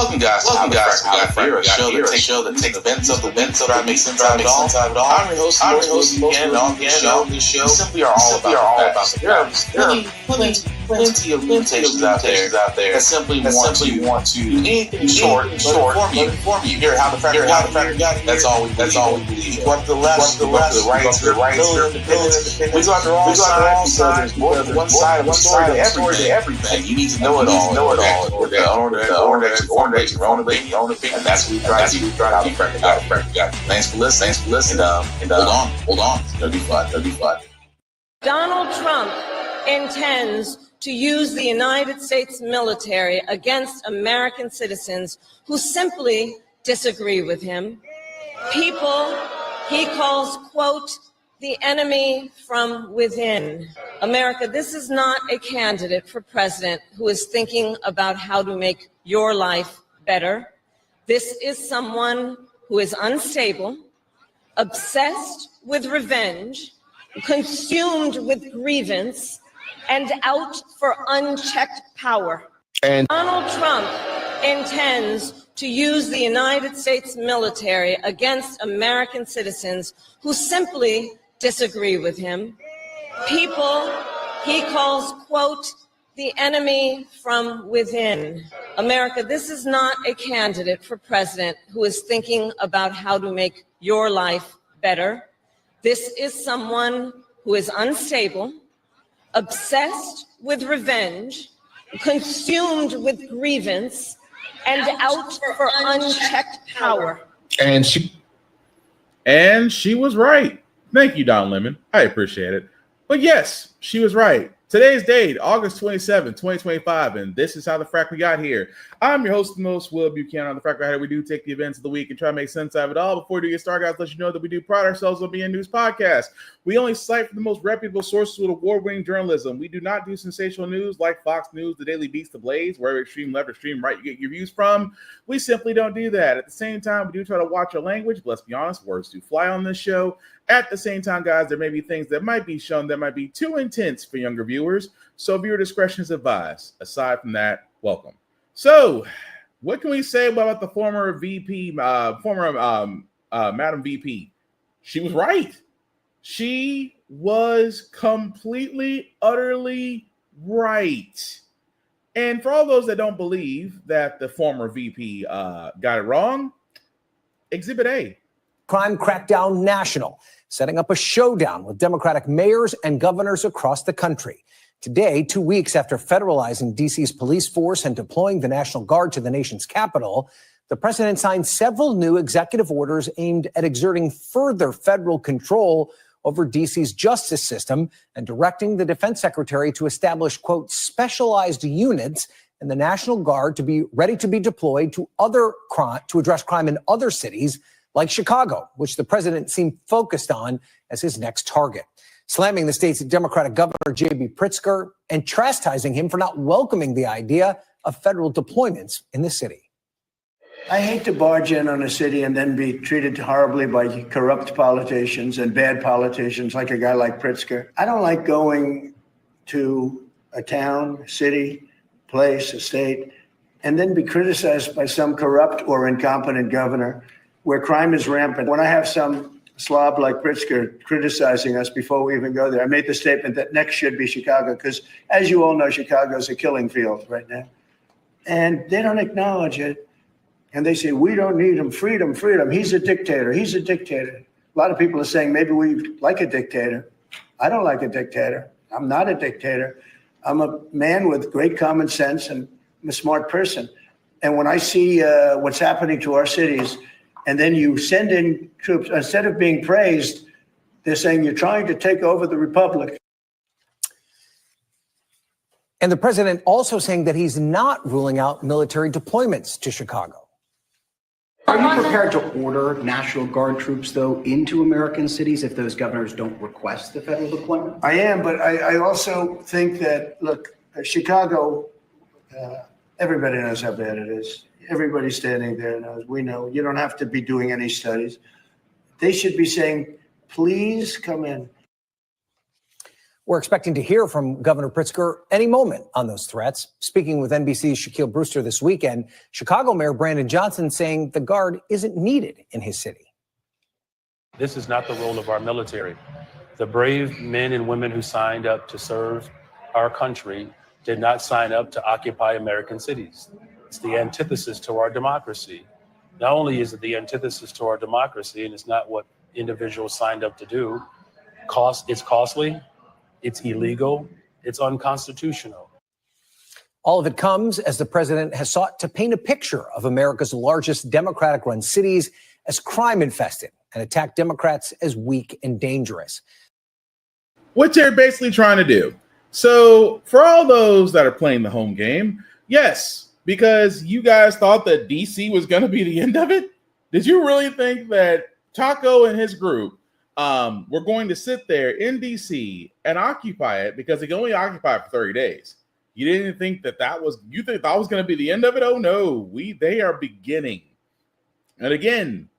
Welcome guys to Frack We Got Here, a show that takes events of the events of that makes sense of it all. I'm your host, again, on this show. We simply are all about the facts. There are plenty of limitations out there that simply want to do anything short inform you. Hear how the Frack We Got Here. That's all we believe. What the left, the right, the independence. We go after all sides. There's one side of the story to everything. You need to know it all. We're the owner your own opinion, and that's what we try to do. Thanks for listening. And hold on. It's gonna be fun. Donald Trump intends to use the United States military against American citizens who simply disagree with him. People he calls, quote, the enemy from within. America, this is not a candidate for president who is thinking about how to make your life better. This is someone who is unstable, obsessed with revenge, consumed with grievance, and out for unchecked power. And Donald Trump intends to use the United States military against American citizens who simply disagree with him. People he calls, quote, the enemy from within. America, this is not a candidate for president who is thinking about how to make your life better. This is someone who is unstable, obsessed with revenge, consumed with grievance, and out for unchecked power. And she was right. Thank you, Don Lemon. I appreciate it. But yes, she was right. Today's date, August 27, 2025, and this is how the Frack We Got Here. I'm your host, the most Will Buchanan. On the Frack We Got Here, we do take the events of the week and try to make sense out of it all. Before we get started, guys, let you know that we do pride ourselves on being a news podcast. We only cite from the most reputable sources with award-winning journalism. We do not do sensational news like Fox News, The Daily Beast, The Blaze, wherever extreme left or extreme right you get your views from. We simply don't do that. At the same time, we do try to watch our language, but let's be honest, words do fly on this show. At the same time, guys, there may be things that might be shown that might be too intense for younger viewers, so viewer discretion is advised. Aside from that, welcome. So, what can we say about the former VP, Madam VP? She was right. She was completely, utterly right. And for all those that don't believe that the former VP got it wrong, Exhibit A. Crime Crackdown National, setting up a showdown with Democratic mayors and governors across the country. Today, 2 weeks after federalizing D.C.'s police force and deploying the National Guard to the nation's capital, the president signed several new executive orders aimed at exerting further federal control over D.C.'s justice system and directing the defense secretary to establish, quote, specialized units in the National Guard to be ready to be deployed to address crime in other cities like Chicago, which the president seemed focused on as his next target, slamming the state's Democratic Governor J.B. Pritzker and chastising him for not welcoming the idea of federal deployments in the city. I hate to barge in on a city and then be treated horribly by corrupt politicians and bad politicians like a guy like Pritzker. I don't like going to a town, city, place, a state, and then be criticized by some corrupt or incompetent governor where crime is rampant. When I have some slob like Pritzker criticizing us before we even go there, I made the statement that next should be Chicago, because as you all know, Chicago is a killing field right now. And they don't acknowledge it. And they say, we don't need him, freedom. He's a dictator. A lot of people are saying maybe we like a dictator. I don't like a dictator. I'm not a dictator. I'm a man with great common sense and I'm a smart person. And when I see what's happening to our cities, and then you send in troops, instead of being praised, they're saying you're trying to take over the republic. And the president also saying that he's not ruling out military deployments to Chicago. Are you prepared to order National Guard troops, though, into American cities if those governors don't request the federal deployment? I am, but I also think that, look, Chicago, everybody knows how bad it is. Everybody standing there knows. We know. You don't have to be doing any studies. They should be saying, please come in. We're expecting to hear from Governor Pritzker any moment on those threats. Speaking with NBC's Shaquille Brewster this weekend, Chicago Mayor Brandon Johnson saying the Guard isn't needed in his city. This is not the role of our military. The brave men and women who signed up to serve our country did not sign up to occupy American cities. It's the antithesis to our democracy. Not only is it the antithesis to our democracy, and it's not what individuals signed up to do, it's costly, it's illegal, it's unconstitutional. All of it comes as the president has sought to paint a picture of America's largest Democratic-run cities as crime-infested and attack Democrats as weak and dangerous. What they're basically trying to do. So for all those that are playing the home game, yes, because you guys thought that DC was going to be the end of it. Did you really think that Taco and his group were going to sit there in DC and occupy it because they can only occupy it for 30 days? You didn't think you think that was going to be the end of it? Oh no, they are beginning. And again,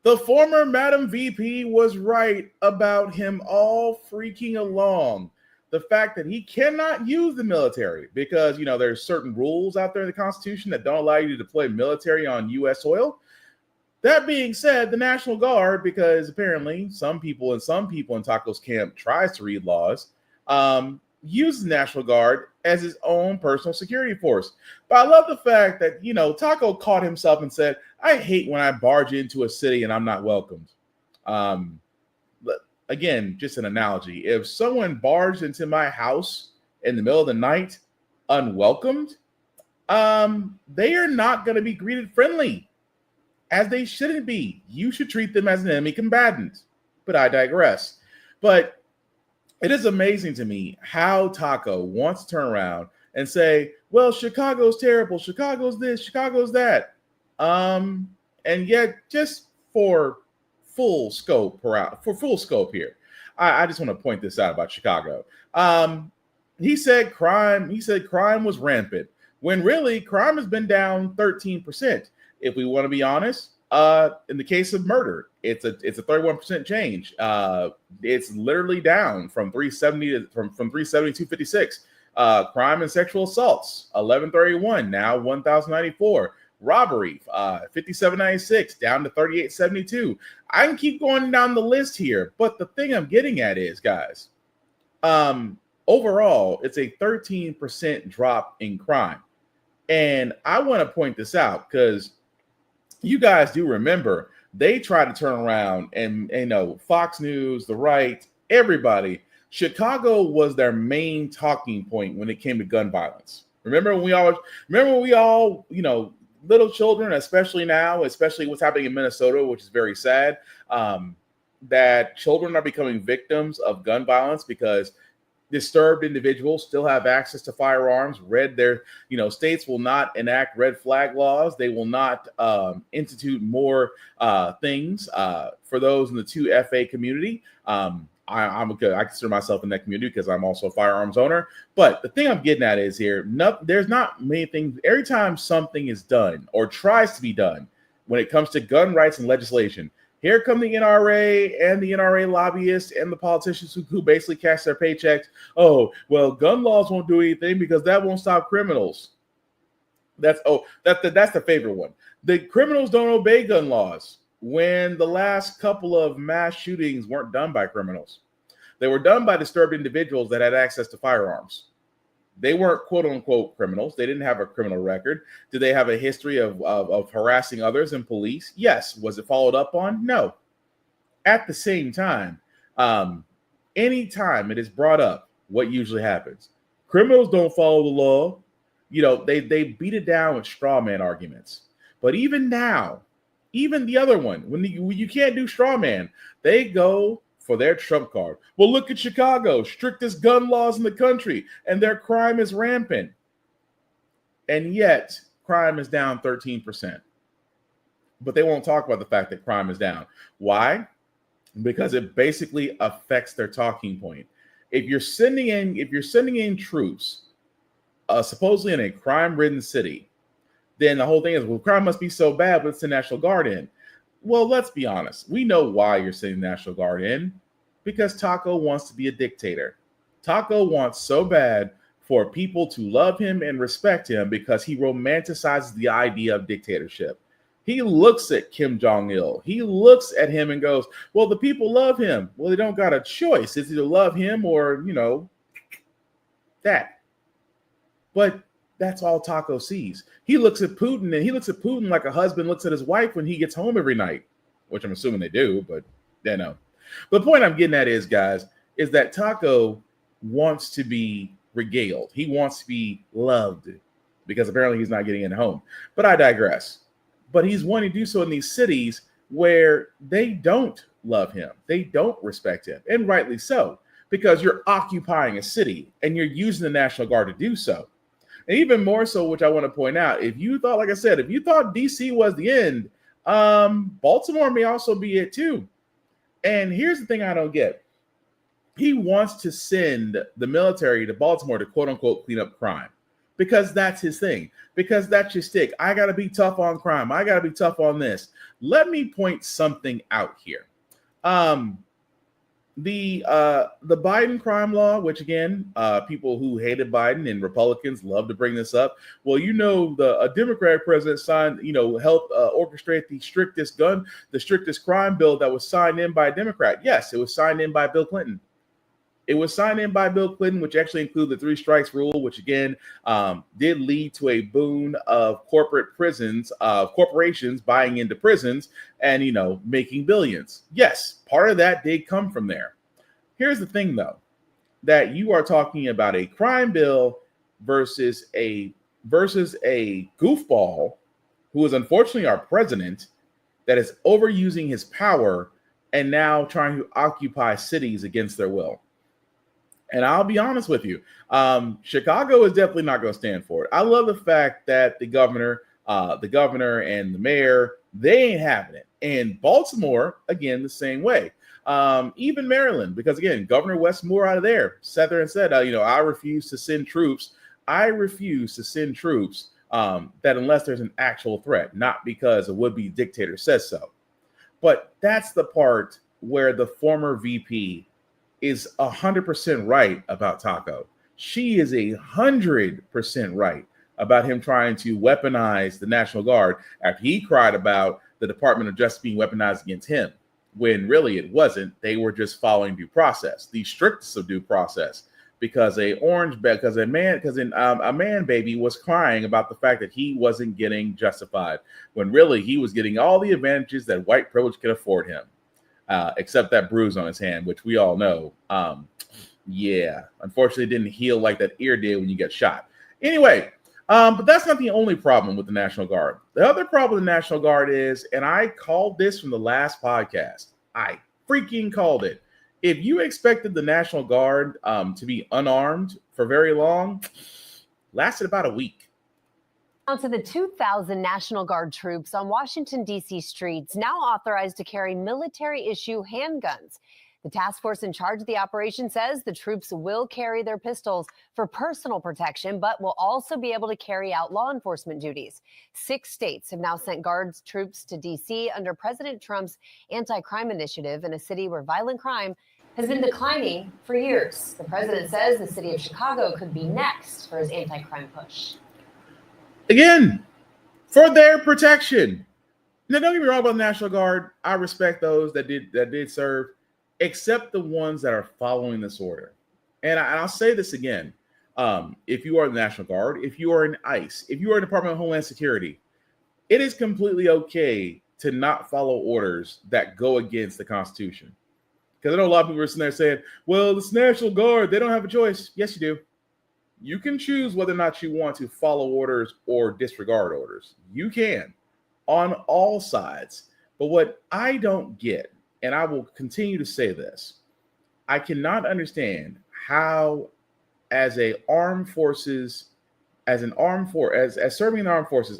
the former Madam VP was right about him all freaking along. The fact that he cannot use the military because, there's certain rules out there in the Constitution that don't allow you to deploy military on U.S. soil. That being said, the National Guard, because apparently some people in Taco's camp tries to read laws, uses the National Guard as his own personal security force. But I love the fact that, Taco caught himself and said, I hate when I barge into a city and I'm not welcomed. Again, just an analogy. If someone barged into my house in the middle of the night unwelcomed, they are not going to be greeted friendly, as they shouldn't be. You should treat them as an enemy combatant. But I digress. But it is amazing to me how Taco wants to turn around and say, well, Chicago's terrible. Chicago's this, Chicago's that. And yet, just for full scope here, I just want to point this out about Chicago. He said crime was rampant, when really crime has been down 13%. If we want to be honest, in the case of murder, it's a 31% change. It's literally down from 370 from 370 to 256. Crime and sexual assaults, 1131, now 1094. Robbery, 5796, down to 3872. I can keep going down the list here, but the thing I'm getting at is, guys, overall, it's a 13% drop in crime. And I want to point this out because you guys do remember they tried to turn around and Fox News, the right, everybody. Chicago was their main talking point when it came to gun violence. Remember when we all, little children, especially now, especially what's happening in Minnesota, which is very sad, that children are becoming victims of gun violence because disturbed individuals still have access to firearms. States will not enact red flag laws. They will not institute more things for those in the 2FA community. I consider myself in that community because I'm also a firearms owner. But the thing I'm getting at is there's not many things. Every time something is done or tries to be done when it comes to gun rights and legislation, here come the NRA and the NRA lobbyists and the politicians who basically cash their paychecks. Oh, well, gun laws won't do anything because that won't stop criminals. That's the favorite one. The criminals don't obey gun laws. When the last couple of mass shootings weren't done by criminals. They were done by disturbed individuals that had access to firearms. They weren't quote unquote criminals. They didn't have a criminal record. Did they have a history of harassing others and police? Yes. Was it followed up on? No. At the same time, anytime it is brought up, what usually happens? Criminals don't follow the law. They beat it down with straw man arguments. But even now, even the other one, when you can't do straw man, they go for their trump card. Well, look at Chicago, strictest gun laws in the country, and their crime is rampant. And yet, crime is down 13%. But they won't talk about the fact that crime is down. Why? Because it basically affects their talking point. If you're sending in troops, supposedly in a crime-ridden city, then the whole thing is, well, crime must be so bad, but it's the National Guard in. Well, let's be honest. We know why you're sending the National Guard in. Because Taco wants to be a dictator. Taco wants so bad for people to love him and respect him because he romanticizes the idea of dictatorship. He looks at Kim Jong-il. He looks at him and goes, well, the people love him. Well, they don't got a choice. It's either love him or, that. But that's all Taco sees. He looks at Putin, and he looks at Putin like a husband looks at his wife when he gets home every night, which I'm assuming they do, but they know. But the point I'm getting at is, guys, is that Taco wants to be regaled. He wants to be loved because apparently he's not getting it at home. But I digress. But he's wanting to do so in these cities where they don't love him. They don't respect him. And rightly so, because you're occupying a city and you're using the National Guard to do so. And even more so, which I want to point out, if you thought, like I said, if you thought DC was the end, Baltimore may also be it too. And here's the thing I don't get. He wants to send the military to Baltimore to quote unquote clean up crime because that's his thing, because that's your stick. I got to be tough on crime. I got to be tough on this. Let me point something out here. The Biden crime law, which again, people who hated Biden and Republicans love to bring this up. Well, a Democratic president signed, helped orchestrate the strictest crime bill that was signed in by a Democrat. Yes, it was signed in by Bill Clinton. It was signed in by Bill Clinton, which actually included the 3 strikes rule, which again did lead to a boon of corporations buying into prisons and, making billions. Yes, part of that did come from there. Here's the thing, though, that you are talking about a crime bill versus a goofball who is unfortunately our president that is overusing his power and now trying to occupy cities against their will. And I'll be honest with you, Chicago is definitely not going to stand for it. I love the fact that the governor and the mayor, they ain't having it. And Baltimore, again, the same way. Even Maryland, because again, Governor Wes Moore out of there sat there and said, I refuse to send troops. That unless there's an actual threat, not because a would-be dictator says so. But that's the part where the former VP is 100% right about Taco. She is 100% right about him trying to weaponize the National Guard after he cried about the Department of Justice being weaponized against him, when really it wasn't. They were just following due process, the strictest of due process, because a man baby was crying about the fact that he wasn't getting justified, when really he was getting all the advantages that white privilege could afford him. Except that bruise on his hand, which we all know. Unfortunately, it didn't heal like that ear did when you get shot. Anyway, but that's not the only problem with the National Guard. The other problem with the National Guard is, and I called this from the last podcast, I freaking called it. If you expected the National Guard to be unarmed for very long, lasted about a week. Now to the 2,000 National Guard troops on Washington, D.C. streets, now authorized to carry military-issue handguns. The task force in charge of the operation says the troops will carry their pistols for personal protection, but will also be able to carry out law enforcement duties. 6 states have now sent Guards troops to D.C. under President Trump's anti-crime initiative in a city where violent crime has been declining for years. The president says the city of Chicago could be next for his anti-crime push. Again, for their protection. Now, don't get me wrong about the National Guard. I respect those that did serve, except the ones that are following this order. And I'll say this again. If you are the National Guard, if you are in ICE, if you are in Department of Homeland Security, it is completely okay to not follow orders that go against the Constitution. Because I know a lot of people are sitting there saying, well, this National Guard, they don't have a choice. Yes, you do. You can choose whether or not you want to follow orders or disregard orders. You can on all sides. But what I don't get, and I will continue to say this, I cannot understand how as serving in the armed forces,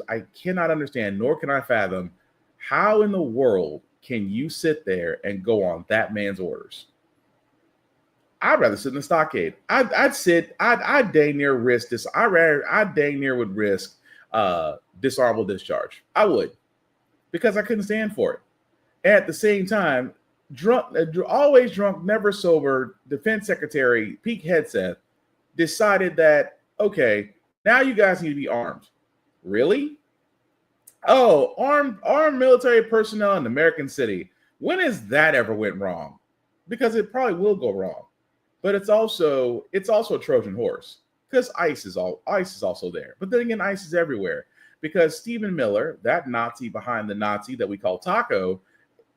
I cannot understand, nor can I fathom, how in the world can you sit there and go on that man's orders? I'd rather sit in the stockade. I'd dang near risk this. I dang near would risk dishonorable discharge. I would, because I couldn't stand for it. At the same time, always drunk, never sober, Defense Secretary Pete Hegseth decided that, okay, now you guys need to be armed. Really? Oh, armed military personnel in American city. When has that ever went wrong? Because it probably will go wrong. But it's also a Trojan horse because ICE is also there. But then again, ICE is everywhere because Stephen Miller, that Nazi behind the Nazi that we call Taco,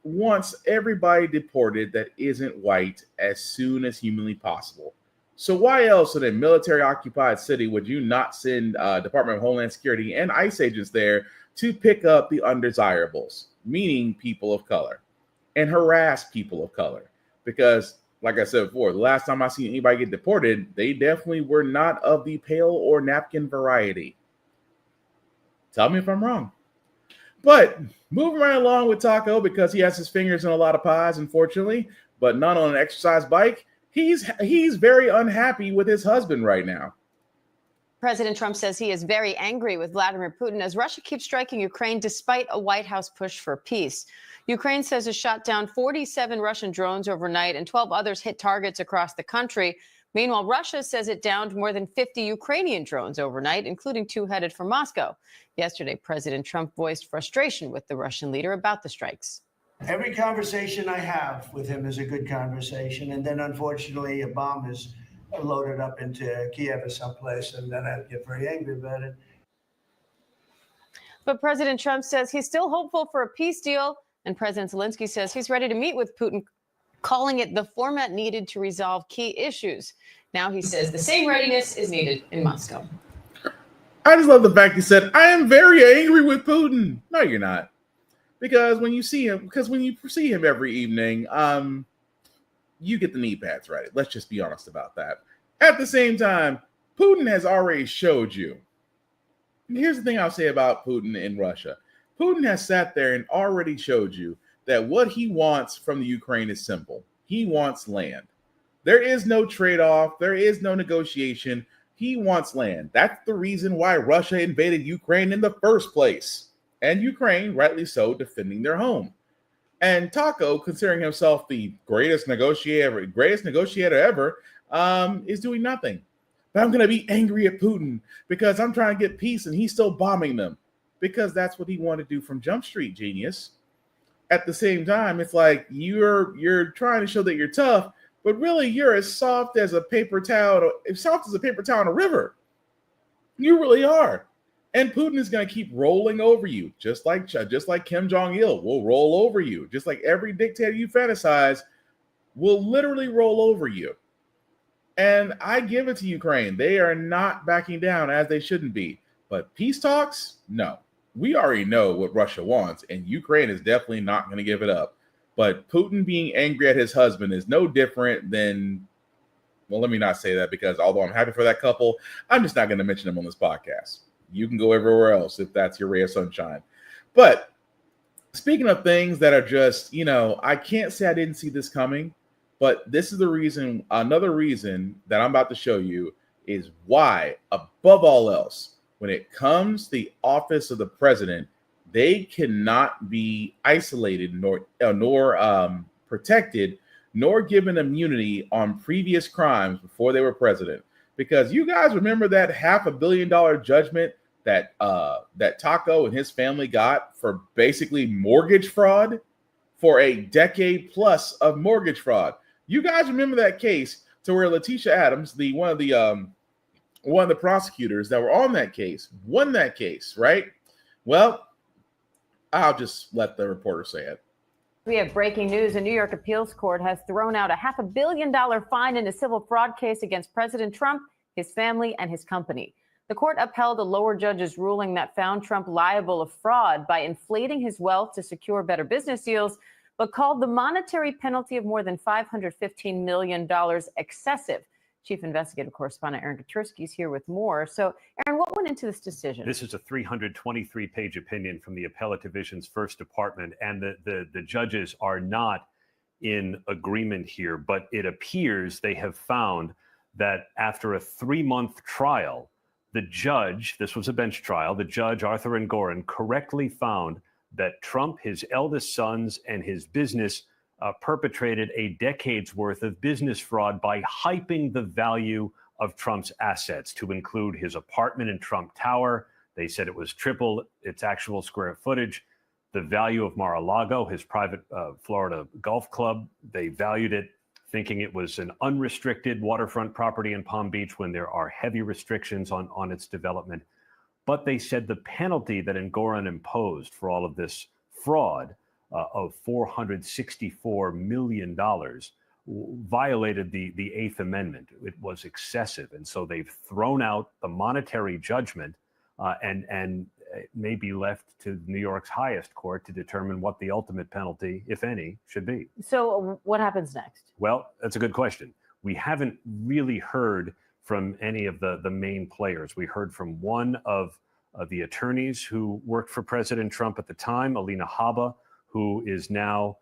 wants everybody deported that isn't white as soon as humanly possible. So why else in a military-occupied city would you not send Department of Homeland Security and ICE agents there to pick up the undesirables, meaning people of color, and harass people of color? Because, like I said before, the last time I seen anybody get deported, they definitely were not of the pail or napkin variety. Tell me if I'm wrong. But moving right along with Taco, because he has his fingers in a lot of pies, unfortunately, but not on an exercise bike, he's very unhappy with his husband right now. President Trump says he is very angry with Vladimir Putin as Russia keeps striking Ukraine despite a White House push for peace. Ukraine says it shot down 47 Russian drones overnight and 12 others hit targets across the country. Meanwhile, Russia says it downed more than 50 Ukrainian drones overnight, including 2 headed for Moscow. Yesterday, President Trump voiced frustration with the Russian leader about the strikes. Every conversation I have with him is a good conversation. And then, unfortunately, a bomb is loaded up into Kiev or someplace, and then I get very angry about it. But President Trump says he's still hopeful for a peace deal, and President Zelensky says he's ready to meet with Putin, calling it the format needed to resolve key issues. Now he says the same readiness is needed in Moscow. I just love the fact he said, I am very angry with Putin. No, you're not. Because when you see him every evening, you get the knee pads ready. Let's just be honest about that. At the same time, Putin has already showed you. And here's the thing I'll say about Putin in Russia. Putin has sat there and already showed you that what he wants from the Ukraine is simple. He wants land. There is no trade-off. There is no negotiation. He wants land. That's the reason why Russia invaded Ukraine in the first place. And Ukraine, rightly so, defending their home. And Taco, considering himself the greatest negotiator ever, is doing nothing. But I'm going to be angry at Putin because I'm trying to get peace and he's still bombing them. Because that's what he wanted to do from Jump Street, genius. At the same time, it's like you're trying to show that you're tough, but really you're as soft as a paper towel on a river. You really are. And Putin is going to keep rolling over you, just like Kim Jong-il will roll over you. Just like every dictator you fantasize will literally roll over you. And I give it to Ukraine. They are not backing down as they shouldn't be. But peace talks? No. We already know what Russia wants, and Ukraine is definitely not going to give it up. But Putin being angry at his husband is no different than, well, let me not say that because although I'm happy for that couple, I'm just not going to mention them on this podcast. You can go everywhere else if that's your ray of sunshine. But speaking of things that are just, I can't say I didn't see this coming, but this is the reason, another reason that I'm about to show you is why, above all else, when it comes to the office of the president, they cannot be isolated nor protected, nor given immunity on previous crimes before they were president. Because you guys remember that $500 million judgment that Taco and his family got for basically mortgage fraud, for a decade plus of mortgage fraud. You guys remember that case to where Letitia Adams, one of the prosecutors that were on that case, won that case, right? Well, I'll just let the reporter say it. We have breaking news. A New York appeals court has thrown out a $500 million fine in a civil fraud case against President Trump, his family, and his company. The court upheld a lower judge's ruling that found Trump liable of fraud by inflating his wealth to secure better business deals, but called the monetary penalty of more than $515 million excessive. Chief Investigative Correspondent Aaron Katursky is here with more. So, Aaron, what went into this decision? This is a 323-page opinion from the Appellate Division's First Department, and the judges are not in agreement here, but it appears they have found that after a 3-month trial, the judge, this was a bench trial, the judge, Arthur Engoron, correctly found that Trump, his eldest sons, and his business perpetrated a decade's worth of business fraud by hyping the value of Trump's assets to include his apartment in Trump Tower. They said it was triple its actual square footage. The value of Mar-a-Lago, his private Florida golf club, they valued it thinking it was an unrestricted waterfront property in Palm Beach when there are heavy restrictions on its development. But they said the penalty that Engoron imposed for all of this fraud of $464 million violated the Eighth Amendment. It was excessive. And so they've thrown out the monetary judgment and may be left to New York's highest court to determine what the ultimate penalty, if any, should be. So what happens next? Well, that's a good question. We haven't really heard from any of the main players. We heard from one of the attorneys who worked for President Trump at the time, Alina Habba, who is now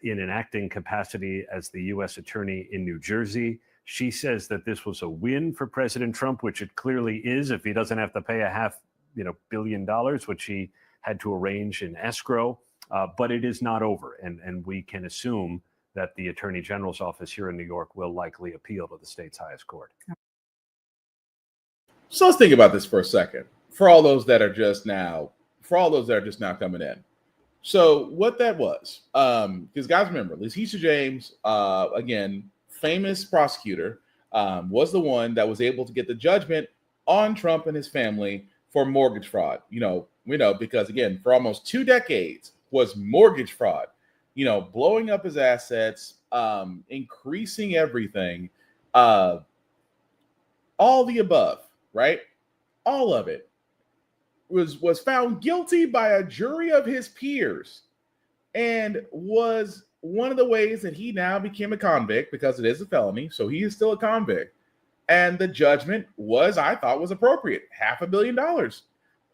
in an acting capacity as the U.S. attorney in New Jersey. She says that this was a win for President Trump, which it clearly is if he doesn't have to pay $500 million, which he had to arrange in escrow. But it is not over. And we can assume that the Attorney General's office here in New York will likely appeal to the state's highest court. So let's think about this for a second. For all those that are just now coming in. So what that was, because guys remember, Letitia James, again, famous prosecutor, was the one that was able to get the judgment on Trump and his family for mortgage fraud. We know because, again, for almost 2 decades was mortgage fraud, blowing up his assets, increasing everything, all the above, right? All of it was found guilty by a jury of his peers and was one of the ways that he now became a convict, because it is a felony. So he is still a convict. And the judgment I thought was appropriate. $500 million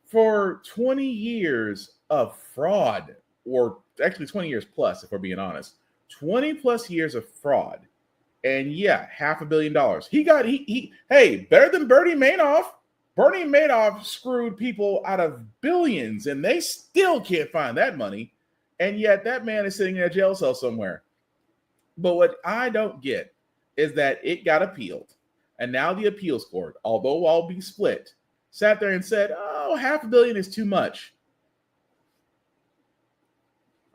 for 20 years of fraud, or actually 20 years plus, if we're being honest, 20 plus years of fraud. And yeah, $500 million. Hey, better than Bernie Madoff. Bernie Madoff screwed people out of billions, and they still can't find that money. And yet that man is sitting in a jail cell somewhere. But what I don't get is that it got appealed. And now the appeals court, although I'll be split, sat there and said, oh, $500 million is too much.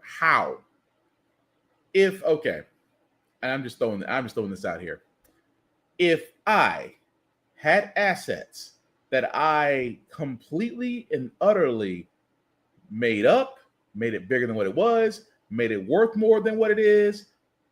How? And I'm just throwing this out here. If I had assets that I completely and utterly made up, made it bigger than what it was, made it worth more than what it is,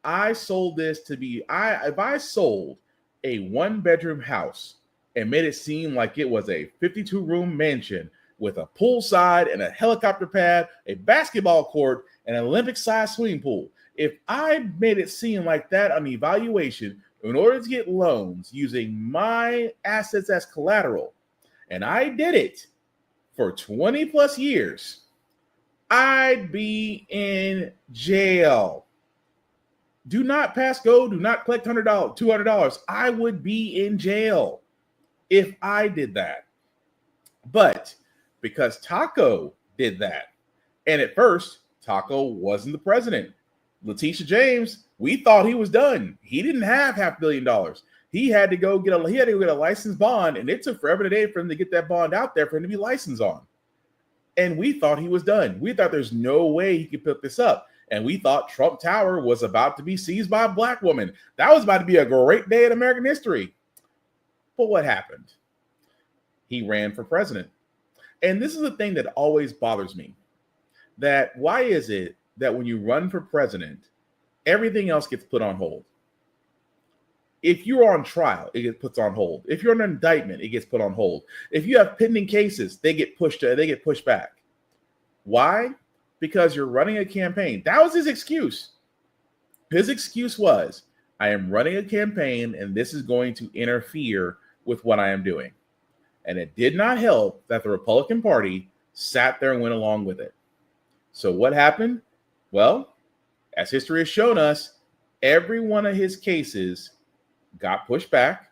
I sold this to be, if I sold a 1-bedroom house and made it seem like it was a 52-room mansion with a poolside and a helicopter pad, a basketball court, and an Olympic-sized swimming pool, if I made it seem like that on evaluation in order to get loans using my assets as collateral, and I did it for 20 plus years, I'd be in jail. Do not pass go. Do not collect $100, $200. I would be in jail if I did that. But because Taco did that, and at first Taco wasn't the president. Letitia James, we thought he was done. He didn't have $500 million. He had to go get a licensed bond, and it took forever today for him to get that bond out there for him to be licensed on. And we thought he was done. We thought there's no way he could pick this up. And we thought Trump Tower was about to be seized by a black woman. That was about to be a great day in American history. But what happened? He ran for president. And this is the thing that always bothers me. That why is it that when you run for president, everything else gets put on hold? If you're on trial, it gets put on hold. If you're in an indictment, it gets put on hold. If you have pending cases, they get pushed back. Why? Because you're running a campaign. That was his excuse. His excuse was, I am running a campaign and this is going to interfere with what I am doing. And it did not help that the Republican Party sat there and went along with it. So what happened? Well, as history has shown us, every one of his cases got pushed back.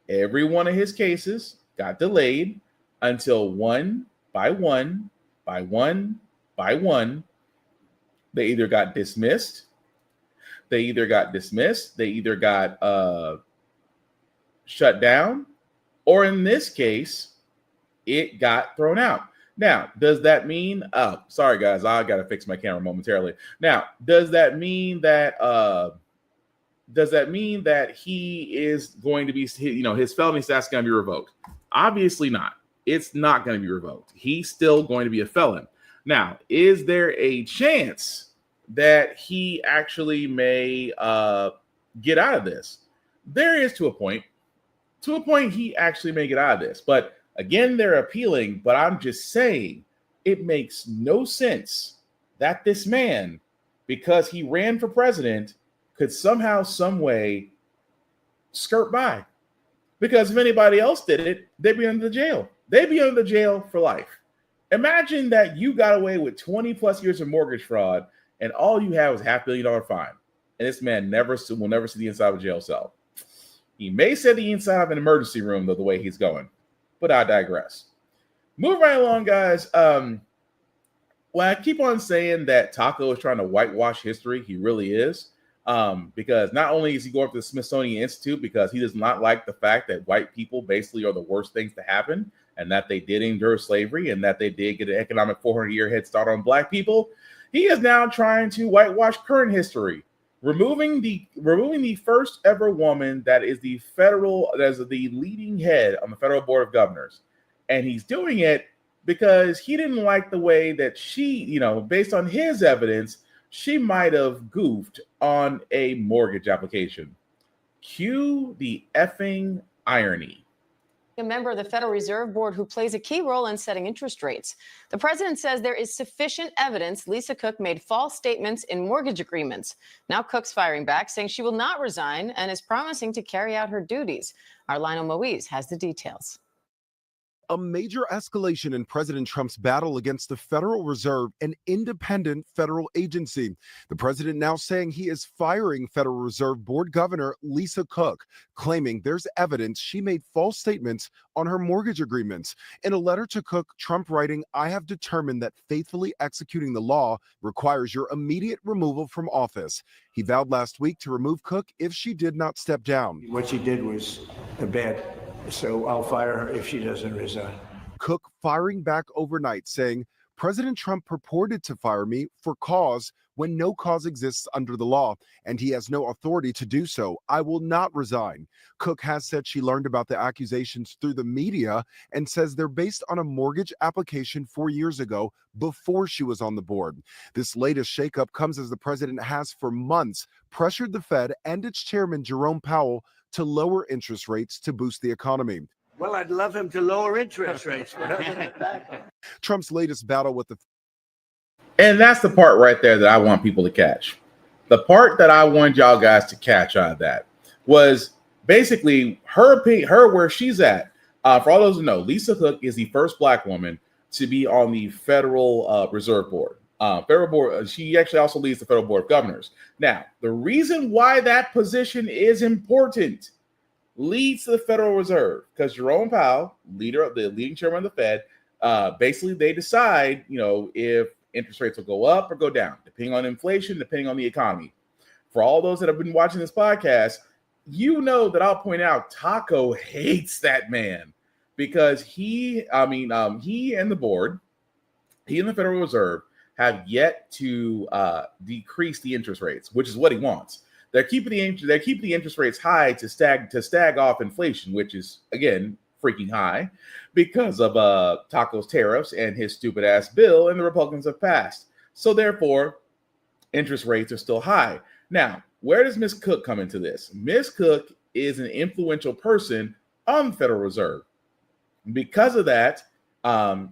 Every one of his cases got delayed until one by one, they either got dismissed They either got dismissed, they either got shut down, or in this case, it got thrown out. Now, does that mean? Oh, sorry guys, I got to fix my camera momentarily. Now, does that mean that he is going to be, his felony status going to be revoked? Obviously not. It's not going to be revoked. He's still going to be a felon. Now, is there a chance that he actually may get out of this? There is to a point. To a point, he actually may get out of this. But again, they're appealing, but I'm just saying it makes no sense that this man, because he ran for president, could somehow, some way skirt by. Because if anybody else did it, they'd be under the jail. They'd be under the jail for life. Imagine that you got away with 20 plus years of mortgage fraud and all you have was $500 million fine. And this man will never see the inside of a jail cell. He may see the inside of an emergency room, though, the way he's going. But I digress. Move right along, guys. Well, I keep on saying that Taco is trying to whitewash history. He really is. Because not only is he going to the Smithsonian Institute because he does not like the fact that white people basically are the worst things to happen and that they did endure slavery and that they did get an economic 400-year head start on black people. He is now trying to whitewash current history, removing the first ever woman that is the leading head on the federal board of governors. And he's doing it because he didn't like the way that she, based on his evidence, she might have goofed on a mortgage application. Cue the effing irony. A member of the Federal Reserve Board who plays a key role in setting interest rates. The president says there is sufficient evidence Lisa Cook made false statements in mortgage agreements. Now Cook's firing back, saying she will not resign and is promising to carry out her duties. Our Lionel Moise has the details. A major escalation in President Trump's battle against the Federal Reserve, an independent federal agency. The president now saying he is firing Federal Reserve Board Governor Lisa Cook, claiming there's evidence she made false statements on her mortgage agreements. In a letter to Cook, Trump writing, "I have determined that faithfully executing the law requires your immediate removal from office." He vowed last week to remove Cook if she did not step down. What she did was bad. So I'll fire her if she doesn't resign. Cook firing back overnight, saying, President Trump purported to fire me for cause when no cause exists under the law, and he has no authority to do so. I will not resign. Cook has said she learned about the accusations through the media and says they're based on a mortgage application 4 years ago before she was on the board. This latest shakeup comes as the president has for months pressured the Fed and its chairman, Jerome Powell, to lower interest rates to boost the economy. Well, I'd love him to lower interest rates. Trump's latest battle with the... And that's the part right there that I want people to catch. The part that I want y'all guys to catch on that was basically her where she's at. For all those who know, Lisa Cook is the first black woman to be on the Federal Reserve Board. Federal Board. She actually also leads the Federal Board of Governors. Now, the reason why that position is important leads to the Federal Reserve because Jerome Powell, the leading chairman of the Fed, basically they decide, if interest rates will go up or go down, depending on inflation, depending on the economy. For all those that have been watching this podcast, that I'll point out Taco hates that man because he and the board, he and the Federal Reserve have yet to decrease the interest rates, which is what he wants. They're keeping the interest rates high to stag off inflation, which is again freaking high because of Taco's tariffs and his stupid ass bill, and the Republicans have passed. So therefore, interest rates are still high. Now, where does Miss Cook come into this? Miss Cook is an influential person on the Federal Reserve. Because of that,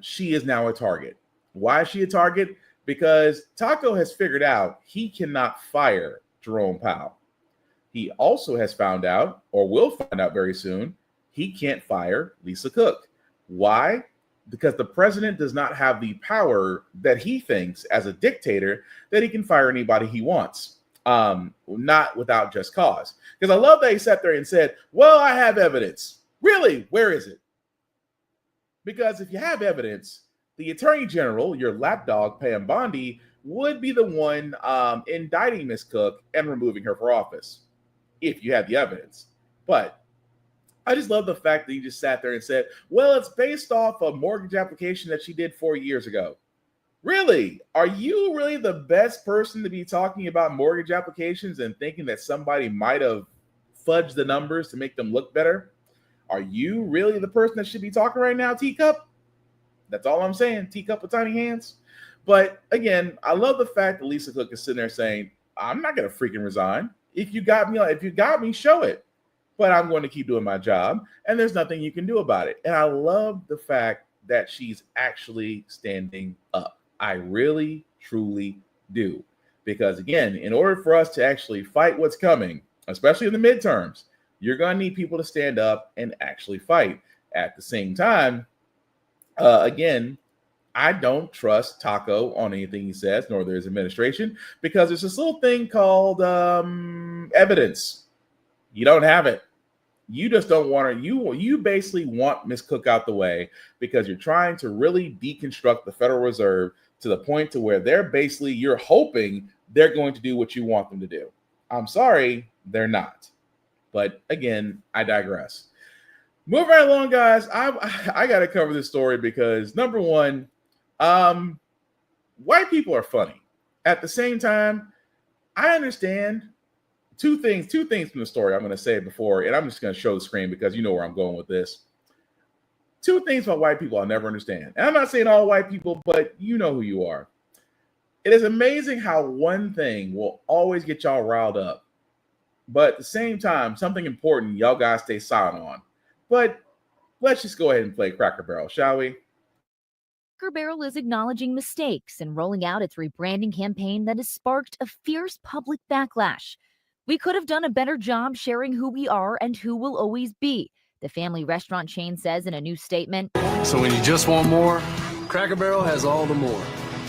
she is now a target. Why is she a target? Because Taco has figured out he cannot fire Jerome Powell. He also has found out, or will find out very soon, he can't fire Lisa Cook. Why? Because the president does not have the power that he thinks as a dictator that he can fire anybody he wants, not without just cause. Because I love that he sat there and said, well, I have evidence. Really? Where is it? Because if you have evidence, the attorney general, your lapdog, Pam Bondi, would be the one indicting Ms. Cook and removing her from office, if you had the evidence. But I just love the fact that he just sat there and said, well, it's based off a mortgage application that she did 4 years ago. Really? Are you really the best person to be talking about mortgage applications and thinking that somebody might have fudged the numbers to make them look better? Are you really the person that should be talking right now, Teacup? That's all I'm saying, Teacup with tiny hands. But again, I love the fact that Lisa Cook is sitting there saying, I'm not going to freaking resign. If you got me, show it. But I'm going to keep doing my job, and there's nothing you can do about it. And I love the fact that she's actually standing up. I really, truly do. Because again, in order for us to actually fight what's coming, especially in the midterms, you're going to need people to stand up and actually fight. At the same time, again, I don't trust Taco on anything he says, nor his administration, because there's this little thing called evidence. You don't have it. You just don't want to. You basically want Ms. Cook out the way because you're trying to really deconstruct the Federal Reserve to the point to where you're hoping they're going to do what you want them to do. I'm sorry, they're not. But again, I digress. Moving right along, guys. I got to cover this story because number one, white people are funny. At the same time, I understand two things from the story I'm going to say before, and I'm just going to show the screen because you know where I'm going with this. Two things about white people I'll never understand. And I'm not saying all white people, but you know who you are. It is amazing how one thing will always get y'all riled up. But at the same time, something important y'all guys stay silent on. But let's just go ahead and play Cracker Barrel, shall we? Cracker Barrel is acknowledging mistakes and rolling out its rebranding campaign that has sparked a fierce public backlash. We could have done a better job sharing who we are and who we'll always be, the family restaurant chain says in a new statement. So when you just want more, Cracker Barrel has all the more.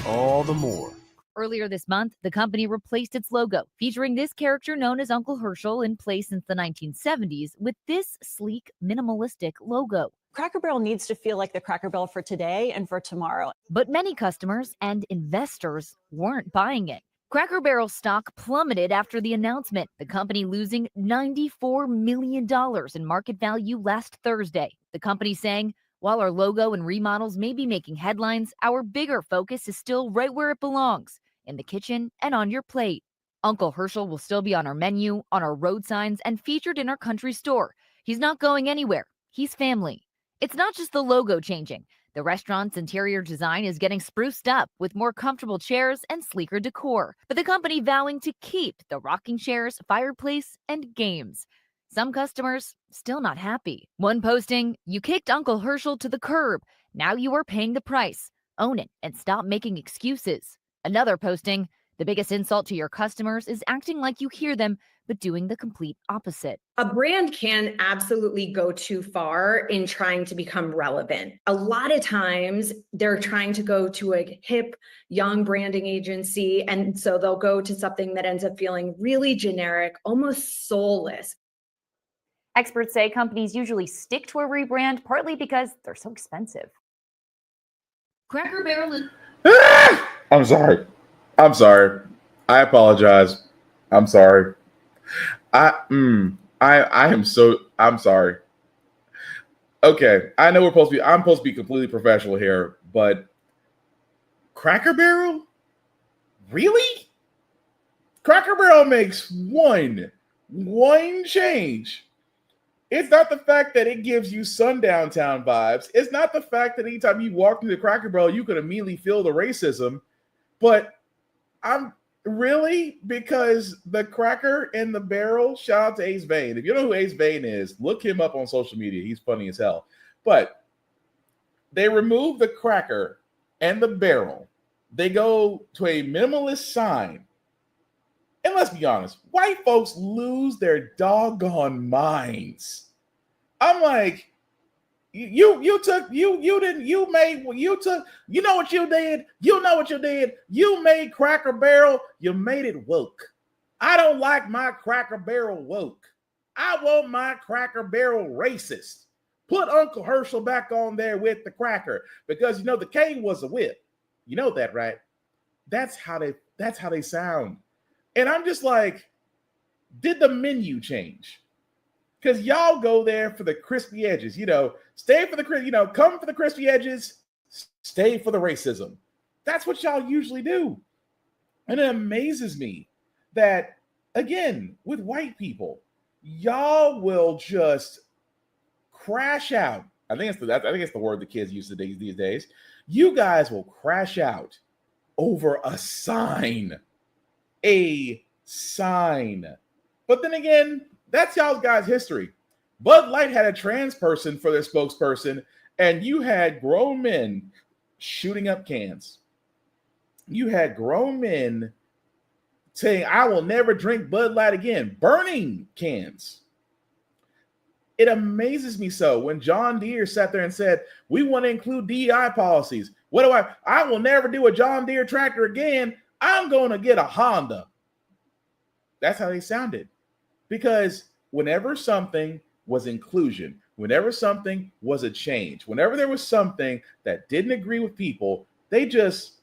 All the more. Earlier this month, the company replaced its logo, featuring this character known as Uncle Herschel in place since the 1970s, with this sleek, minimalistic logo. Cracker Barrel needs to feel like the Cracker Barrel for today and for tomorrow. But many customers and investors weren't buying it. Cracker Barrel stock plummeted after the announcement, the company losing $94 million in market value last Thursday. The company saying, while our logo and remodels may be making headlines, our bigger focus is still right where it belongs, in the kitchen and on your plate. Uncle Herschel will still be on our menu, on our road signs, and featured in our country store. He's not going anywhere. He's family. It's not just the logo changing. The restaurant's interior design is getting spruced up with more comfortable chairs and sleeker decor, but the company vowing to keep the rocking chairs, fireplace, and games. Some customers still not happy. One posting, "You kicked Uncle Herschel to the curb. Now you are paying the price. Own it and stop making excuses." Another posting, "The biggest insult to your customers is acting like you hear them, but doing the complete opposite." A brand can absolutely go too far in trying to become relevant. A lot of times they're trying to go to a hip, young branding agency, and so they'll go to something that ends up feeling really generic, almost soulless. Experts say companies usually stick to a rebrand partly because they're so expensive. Cracker Barrel is... I'm sorry. I apologize. I'm sorry. I'm sorry. Okay, I know I'm supposed to be completely professional here, but Cracker Barrel? Really? Cracker Barrel makes one change. It's not the fact that it gives you Sundown Town vibes. It's not the fact that anytime you walk through the Cracker Barrel, you could immediately feel the racism. But because the Cracker and the Barrel, shout out to Ace Vane. If you know who Ace Vane is, look him up on social media. He's funny as hell. But they remove the Cracker and the Barrel. They go to a minimalist sign. And let's be honest, white folks lose their doggone minds. I'm like, you know what you did? You made Cracker Barrel, you made it woke. I don't like my Cracker Barrel woke. I want my Cracker Barrel racist. Put Uncle Herschel back on there with the cracker because the K was a whip. You know that, right? That's how they sound. And I'm just like, did the menu change? Because y'all go there for the crispy edges, stay for the, come for the crispy edges, stay for the racism. That's what y'all usually do. And it amazes me that, again, with white people, y'all will just crash out. I think it's the word the kids use these days. You guys will crash out over a sign. A sign. But then again, that's y'all guys' history. Bud Light had a trans person for their spokesperson, and you had grown men shooting up cans. You had grown men saying, I will never drink Bud Light again, burning cans. It amazes me so when John Deere sat there and said, we want to include DEI policies. What do I will never do a John Deere tractor again. I'm going to get a Honda. That's how they sounded. Because whenever something was inclusion, whenever something was a change, whenever there was something that didn't agree with people, they just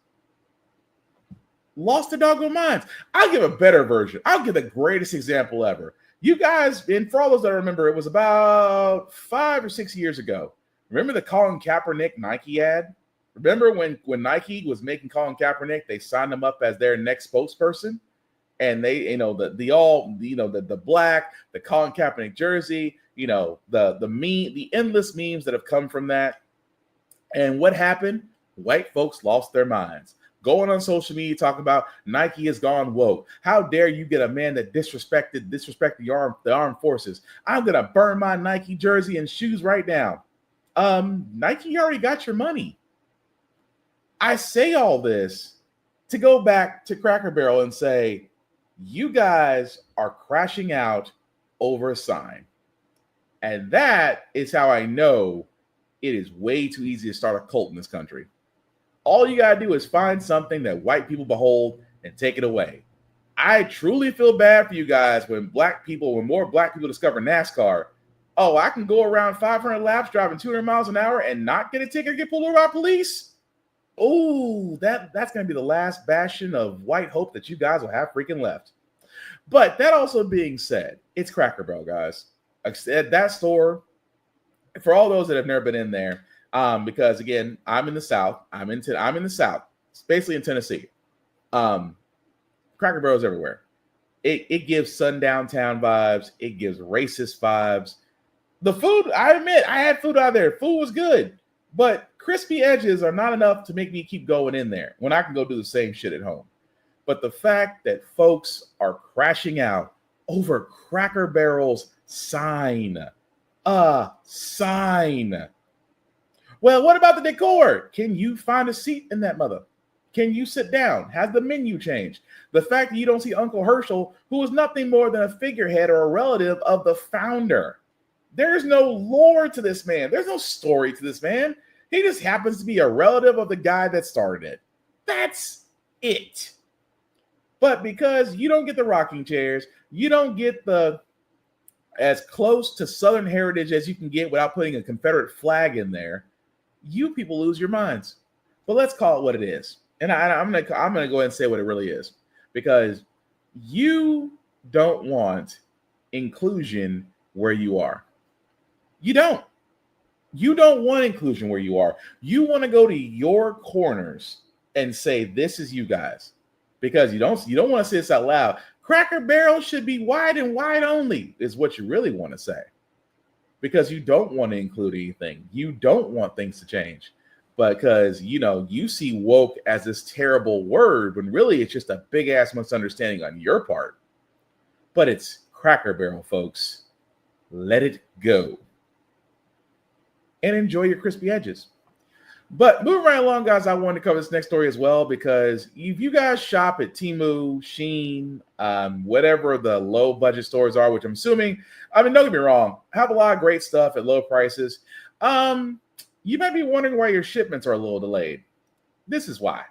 lost their doggone minds. I'll give a better version. I'll give the greatest example ever. You guys, and for all those that remember, it was about 5 or 6 years ago. Remember the Colin Kaepernick Nike ad? Remember when Nike was making Colin Kaepernick, they signed him up as their next spokesperson? And they, the black, the Colin Kaepernick jersey, the endless memes that have come from that. And what happened? White folks lost their minds. Going on social media talking about Nike has gone woke. How dare you get a man that disrespected the armed forces? I'm gonna burn my Nike jersey and shoes right now. Nike already got your money. I say all this to go back to Cracker Barrel and say, you guys are crashing out over a sign. And that is how I know it is way too easy to start a cult in this country. All you got to do is find something that white people behold and take it away. I truly feel bad for you guys when more black people discover NASCAR. Oh, I can go around 500 laps driving 200 miles an hour and not get a ticket or get pulled over by police. Oh, that's going to be the last bastion of white hope that you guys will have freaking left. But that also being said, it's Cracker Barrel, guys. That store, for all those that have never been in there, because again, I'm in the South. I'm in the South. It's basically in Tennessee. Cracker Barrel's everywhere. It gives sundown town vibes. It gives racist vibes. The food, I admit, I had food out there. Food was good, but crispy edges are not enough to make me keep going in there when I can go do the same shit at home. But the fact that folks are crashing out over Cracker Barrel's sign. Sign. Well, what about the decor? Can you find a seat in that mother? Can you sit down? Has the menu changed? The fact that you don't see Uncle Herschel, who is nothing more than a figurehead or a relative of the founder. There's no lore to this man. There's no story to this man. He just happens to be a relative of the guy that started it. That's it. But because you don't get the rocking chairs, you don't get the as close to Southern heritage as you can get without putting a Confederate flag in there, you people lose your minds. But let's call it what it is. And I'm gonna go ahead and say what it really is, because you don't want inclusion where you are. You don't. You don't want inclusion where you are. You want to go to your corners and say, this is you guys. Because you don't want to say this out loud. Cracker Barrel should be wide and wide only is what you really want to say. Because you don't want to include anything. You don't want things to change. Because, you see woke as this terrible word when really it's just a big ass misunderstanding on your part. But it's Cracker Barrel, folks. Let it go. And enjoy your crispy edges. But moving right along, guys, I wanted to cover this next story as well, because if you guys shop at Temu, Shein, whatever the low budget stores are, which I'm assuming, don't get me wrong, have a lot of great stuff at low prices. You might be wondering why your shipments are a little delayed. This is why.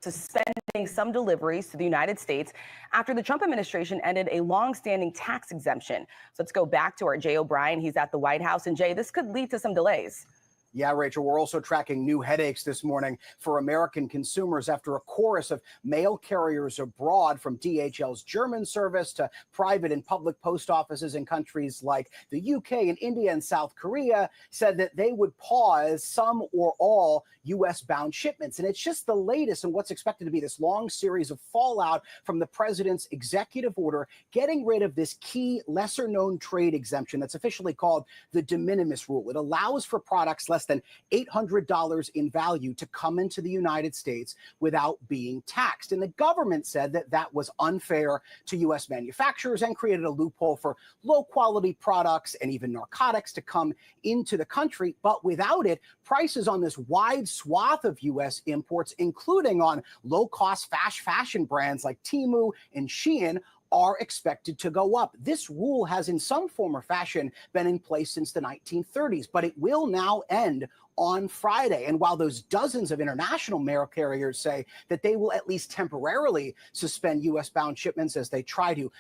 Suspending some deliveries to the United States after the Trump administration ended a long-standing tax exemption. So let's go back to our Jay O'Brien. He's at the White House. And Jay, this could lead to some delays. Yeah, Rachel, we're also tracking new headaches this morning for American consumers after a chorus of mail carriers abroad, from DHL's German service to private and public post offices in countries like the UK and India and South Korea, said that they would pause some or all U.S.-bound shipments. And it's just the latest in what's expected to be this long series of fallout from the president's executive order getting rid of this key lesser-known trade exemption that's officially called the de minimis rule. It allows for products less than $800 in value to come into the United States without being taxed. And the government said that that was unfair to U.S. manufacturers and created a loophole for low-quality products and even narcotics to come into the country. But without it, prices on this wide swath of U.S. imports, including on low-cost fast fashion brands like Temu and Shein, are expected to go up. This rule has in some form or fashion been in place since the 1930s, but it will now end on Friday. And while those dozens of international mail carriers say that they will at least temporarily suspend U.S.-bound shipments as they try to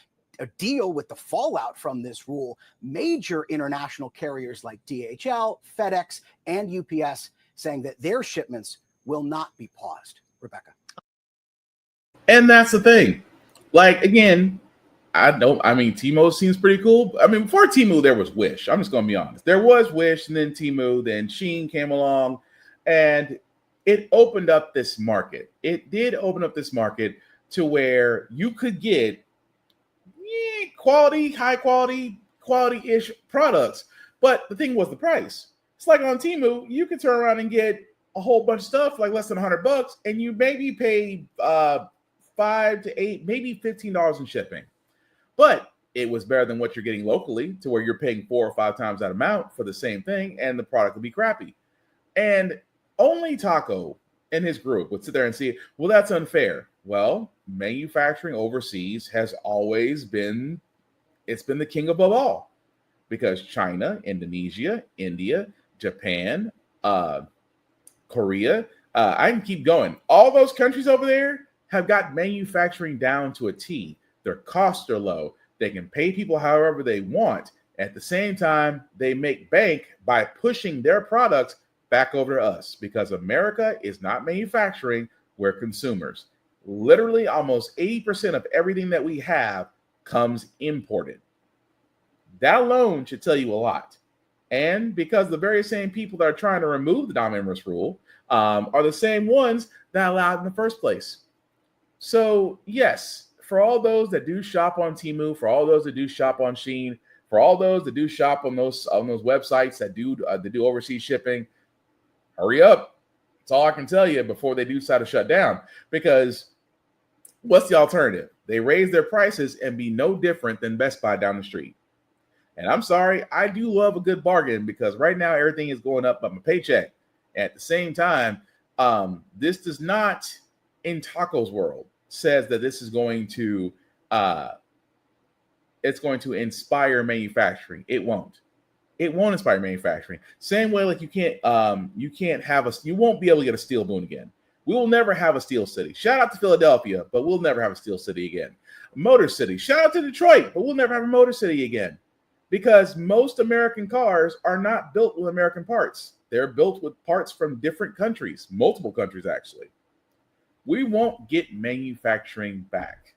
deal with the fallout from this rule, major international carriers like DHL, FedEx, and UPS saying that their shipments will not be paused. Rebecca. And that's the thing. Like, again, Temu seems pretty cool. I mean, before Temu, there was Wish. I'm just going to be honest. There was Wish, and then Temu, then Shein came along, and it opened up this market. It did open up this market to where you could get high quality-ish products. But the thing was the price. It's like on Temu, you could turn around and get a whole bunch of stuff like less than $100, and you maybe pay $5 to $8, maybe $15 in shipping. But it was better than what you're getting locally, to where you're paying 4 or 5 times that amount for the same thing, and the product would be crappy. And only Taco and his group would sit there and see, well, that's unfair. Well, manufacturing overseas has always been, it's been the king above all, because China, Indonesia, India, Japan, Korea, I can keep going. All those countries over there have got manufacturing down to a T. Their costs are low. They can pay people however they want. At the same time, they make bank by pushing their products back over to us, because America is not manufacturing, we're consumers. Literally almost 80% of everything that we have comes imported. That alone should tell you a lot. And because the very same people that are trying to remove the de minimis rule are the same ones that allowed it in the first place. So yes, for all those that do shop on Temu, for all those that do shop on Shein, for all those that do shop on those websites that do overseas shipping, hurry up. That's all I can tell you before they do decide to shut down. Because what's the alternative? They raise their prices and be no different than Best Buy down the street. And I'm sorry, I do love a good bargain, because right now everything is going up but my paycheck. At the same time, this does not, in Taco's world, says that this is going to it's going to inspire manufacturing. It won't. It won't inspire manufacturing. Same way, like you won't be able to get a steel boom again. We will never have a steel city. Shout out to Philadelphia, but we'll never have a steel city again. Motor city. Shout out to Detroit, but we'll never have a motor city again. Because most American cars are not built with American parts. They're built with parts from different countries, multiple countries actually. We won't get manufacturing back.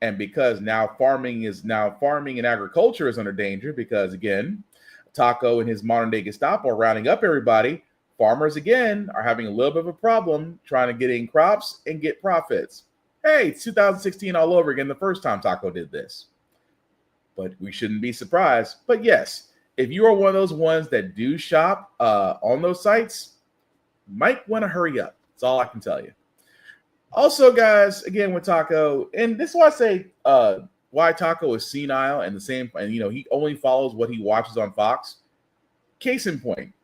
And because now farming and agriculture is under danger, because again, Taco and his modern day Gestapo are rounding up everybody. Farmers again are having a little bit of a problem trying to get in crops and get profits. Hey, it's 2016 all over again, the first time Taco did this. But we shouldn't be surprised. But yes, if you are one of those ones that do shop on those sites, might want to hurry up. That's all I can tell you. Also, guys, again with Taco, and this is why I say why Taco is senile and he only follows what he watches on Fox. Case in point,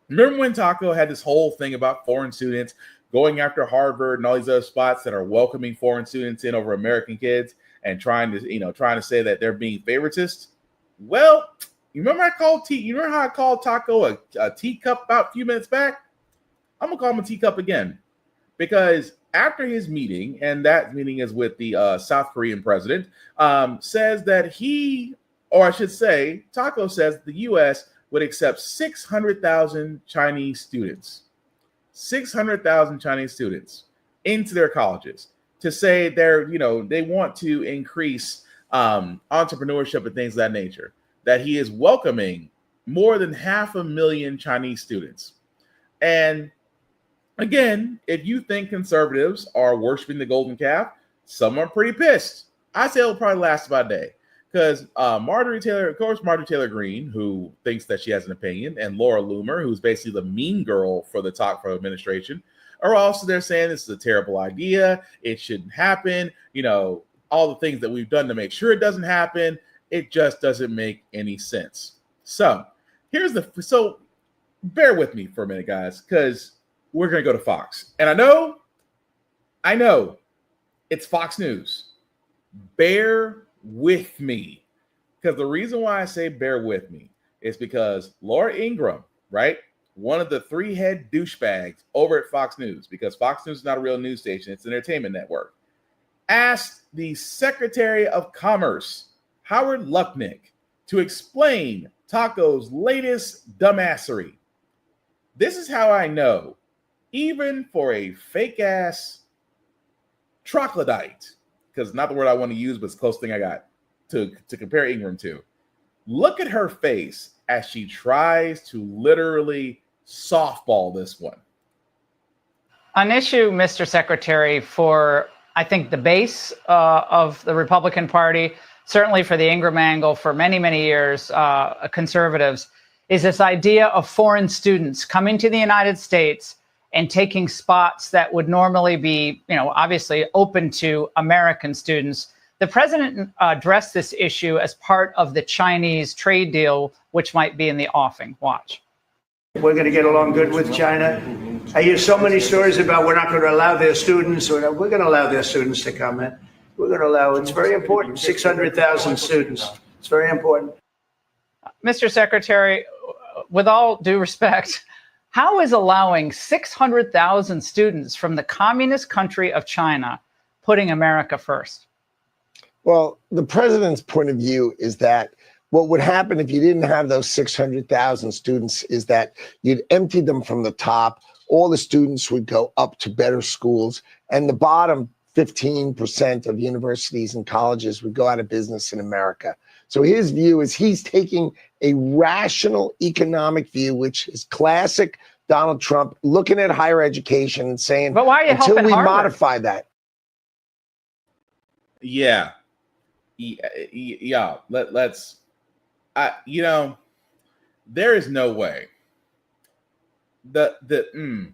remember when Taco had this whole thing about foreign students going after Harvard and all these other spots that are welcoming foreign students in over American kids and trying to say that they're being favoritist? Well, you remember how I called Taco a teacup about a few minutes back? I'm gonna call him a teacup again, because after his meeting, and that meeting is with the South Korean president, says that Taco says the U.S. would accept 600,000 Chinese students, 600,000 Chinese students into their colleges to say they want to increase entrepreneurship and things of that nature, that he is welcoming more than 500,000 Chinese students. And again, if you think conservatives are worshiping the golden calf, some are pretty pissed. I say it'll probably last about a day. Because Marjorie Taylor Greene, who thinks that she has an opinion, and Laura Loomer, who's basically the mean girl for the talk for administration, are also there saying this is a terrible idea. It shouldn't happen. All the things that we've done to make sure it doesn't happen. It just doesn't make any sense. So bear with me for a minute, guys, because we're going to go to Fox. And I know it's Fox News. Bear with me, because the reason why I say bear with me is because Laura Ingraham, right, one of the three head douchebags over at Fox News, because Fox News is not a real news station, it's an entertainment network, asked the Secretary of Commerce, Howard Lutnick, to explain Taco's latest dumbassery. This is how I know, even for a fake ass troglodyte, because not the word I want to use, but it's the closest thing I got to compare Ingram to. Look at her face as she tries to literally softball this one. An issue, Mr. Secretary, for, I think, the base of the Republican Party, certainly for the Ingram angle for many, many years, conservatives, is this idea of foreign students coming to the United States and taking spots that would normally be, obviously open to American students. The president addressed this issue as part of the Chinese trade deal, which might be in the offing. Watch. We're going to get along good with China. I hear so many stories about we're not going to allow their students, or we're going to allow their students to come in. We're going to allow, it's very important, 600,000 students. It's very important. Mr. Secretary, with all due respect, how is allowing 600,000 students from the communist country of China putting America first? Well, the president's point of view is that what would happen if you didn't have those 600,000 students is that you'd empty them from the top. All the students would go up to better schools, and the bottom 15% of universities and colleges would go out of business in America. So his view is he's taking a rational economic view, which is classic Donald Trump, looking at higher education and saying, but why are you until helping we Harvard? modify that. Yeah. Let's, there is no way. The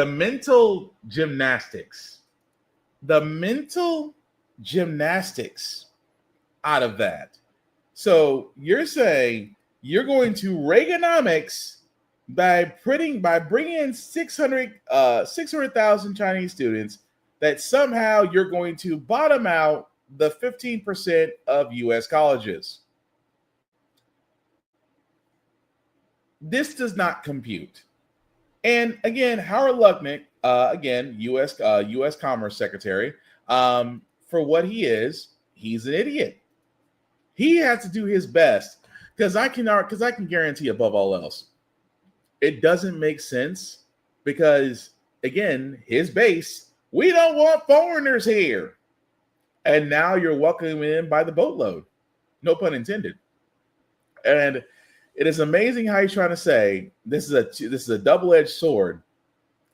mental gymnastics out of that. So you're saying you're going to Reaganomics by bringing in 600,000 Chinese students, that somehow you're going to bottom out the 15% of U.S. colleges. This does not compute. And again, Howard Lutnick, U.S. Commerce Secretary, for what he is, he's an idiot. He has to do his best, because I can guarantee above all else, it doesn't make sense, because again, his base, we don't want foreigners here, and now you're welcoming in by the boatload, no pun intended. And it is amazing how he's trying to say this is a double-edged sword,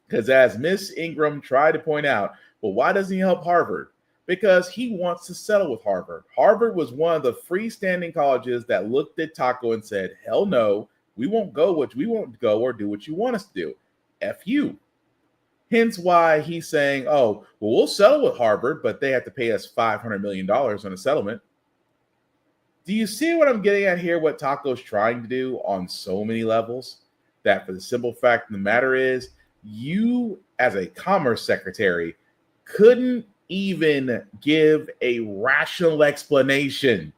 because as Miss Ingram tried to point out, well, why doesn't he help Harvard? Because he wants to settle with Harvard. Harvard was one of the freestanding colleges that looked at Taco and said, hell no, we won't go or do what you want us to do. F you. Hence why he's saying, oh, well, we'll settle with Harvard, but they have to pay us $500 million on a settlement. Do you see what I'm getting at here? What Taco's trying to do on so many levels? That for the simple fact of the matter is, you as a commerce secretary couldn't even give a rational explanation.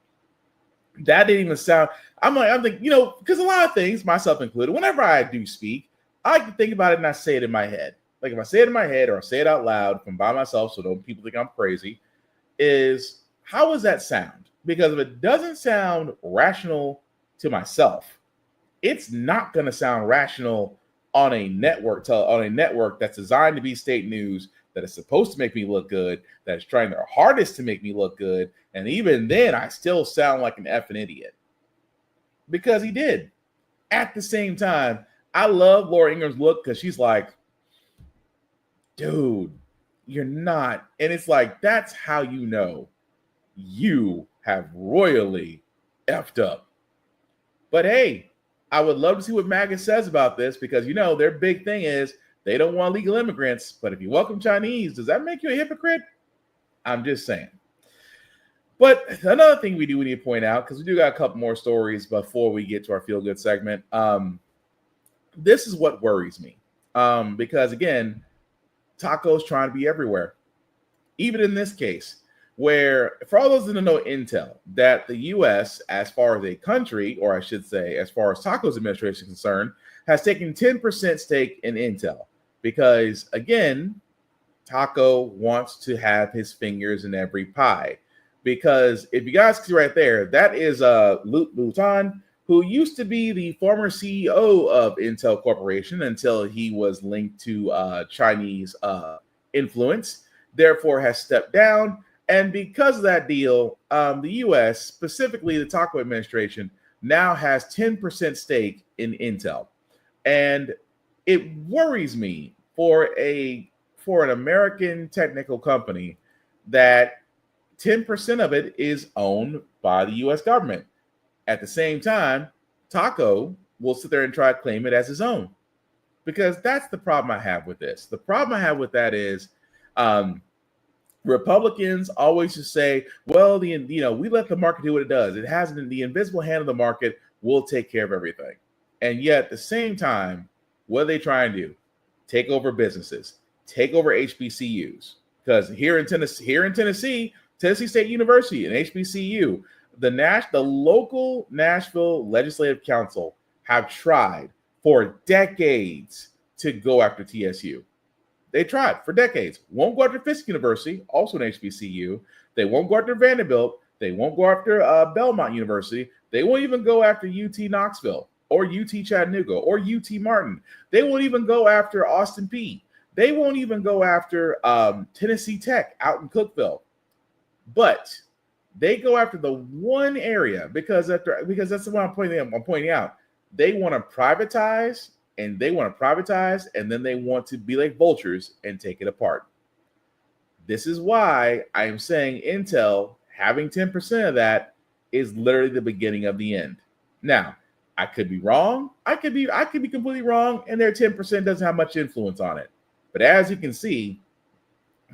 That didn't even sound. I'm thinking, because a lot of things, myself included, whenever I do speak, I can think about it and I say it in my head. Like if I say it in my head or I say it out loud, if I'm by myself, so don't people think I'm crazy, is how does that sound? Because if it doesn't sound rational to myself, it's not going to sound rational on a network that's designed to be state news, that is supposed to make me look good, that is trying their hardest to make me look good. And even then, I still sound like an effing idiot because he did. At the same time, I love Laura Ingram's look because she's like, dude, you're not. And it's like, that's how you know you have royally effed up. But hey, I would love to see what MAGA says about this because, you know, their big thing is they don't want legal immigrants. But if you welcome Chinese, does that make you a hypocrite? I'm just saying. But another thing we need to point out, because we do got a couple more stories before we get to our feel good segment. This is what worries me. Because again, Taco's trying to be everywhere. Even in this case, where for all those that don't know intel, that the U.S., as far as a country, or I should say, as far as Taco's administration is concerned, has taken 10% stake in Intel. Because again, Taco wants to have his fingers in every pie. Because if you guys see right there, that is Lutan, who used to be the former CEO of Intel Corporation until he was linked to Chinese influence, therefore has stepped down. And because of that deal, the U.S., specifically the Taco administration, now has 10% stake in Intel. And it worries me for an American technical company that 10% of it is owned by the U.S. government. At the same time, Taco will sit there and try to claim it as his own. Because that's the problem I have with this. The problem I have with that is Republicans always just say, well, we let the market do what it does. It has the invisible hand of the market will take care of everything. And yet at the same time, what do they try and do? Take over businesses, take over HBCUs. Because here in Tennessee, Tennessee State University and HBCU, the local Nashville Legislative Council have tried for decades to go after TSU. They tried for decades. Won't go after Fisk University, also an HBCU. They won't go after Vanderbilt. They won't go after Belmont University. They won't even go after UT Knoxville or UT Chattanooga or UT Martin. They won't even go after Austin Peay. They won't even go after Tennessee Tech out in Cookeville. But they go after the one area because that's what I'm pointing out. They want to privatize. And then they want to be like vultures and take it apart. This is why I am saying Intel having 10% of that is literally the beginning of the end. Now, I could be wrong. I could be completely wrong, and their 10% doesn't have much influence on it. But as you can see,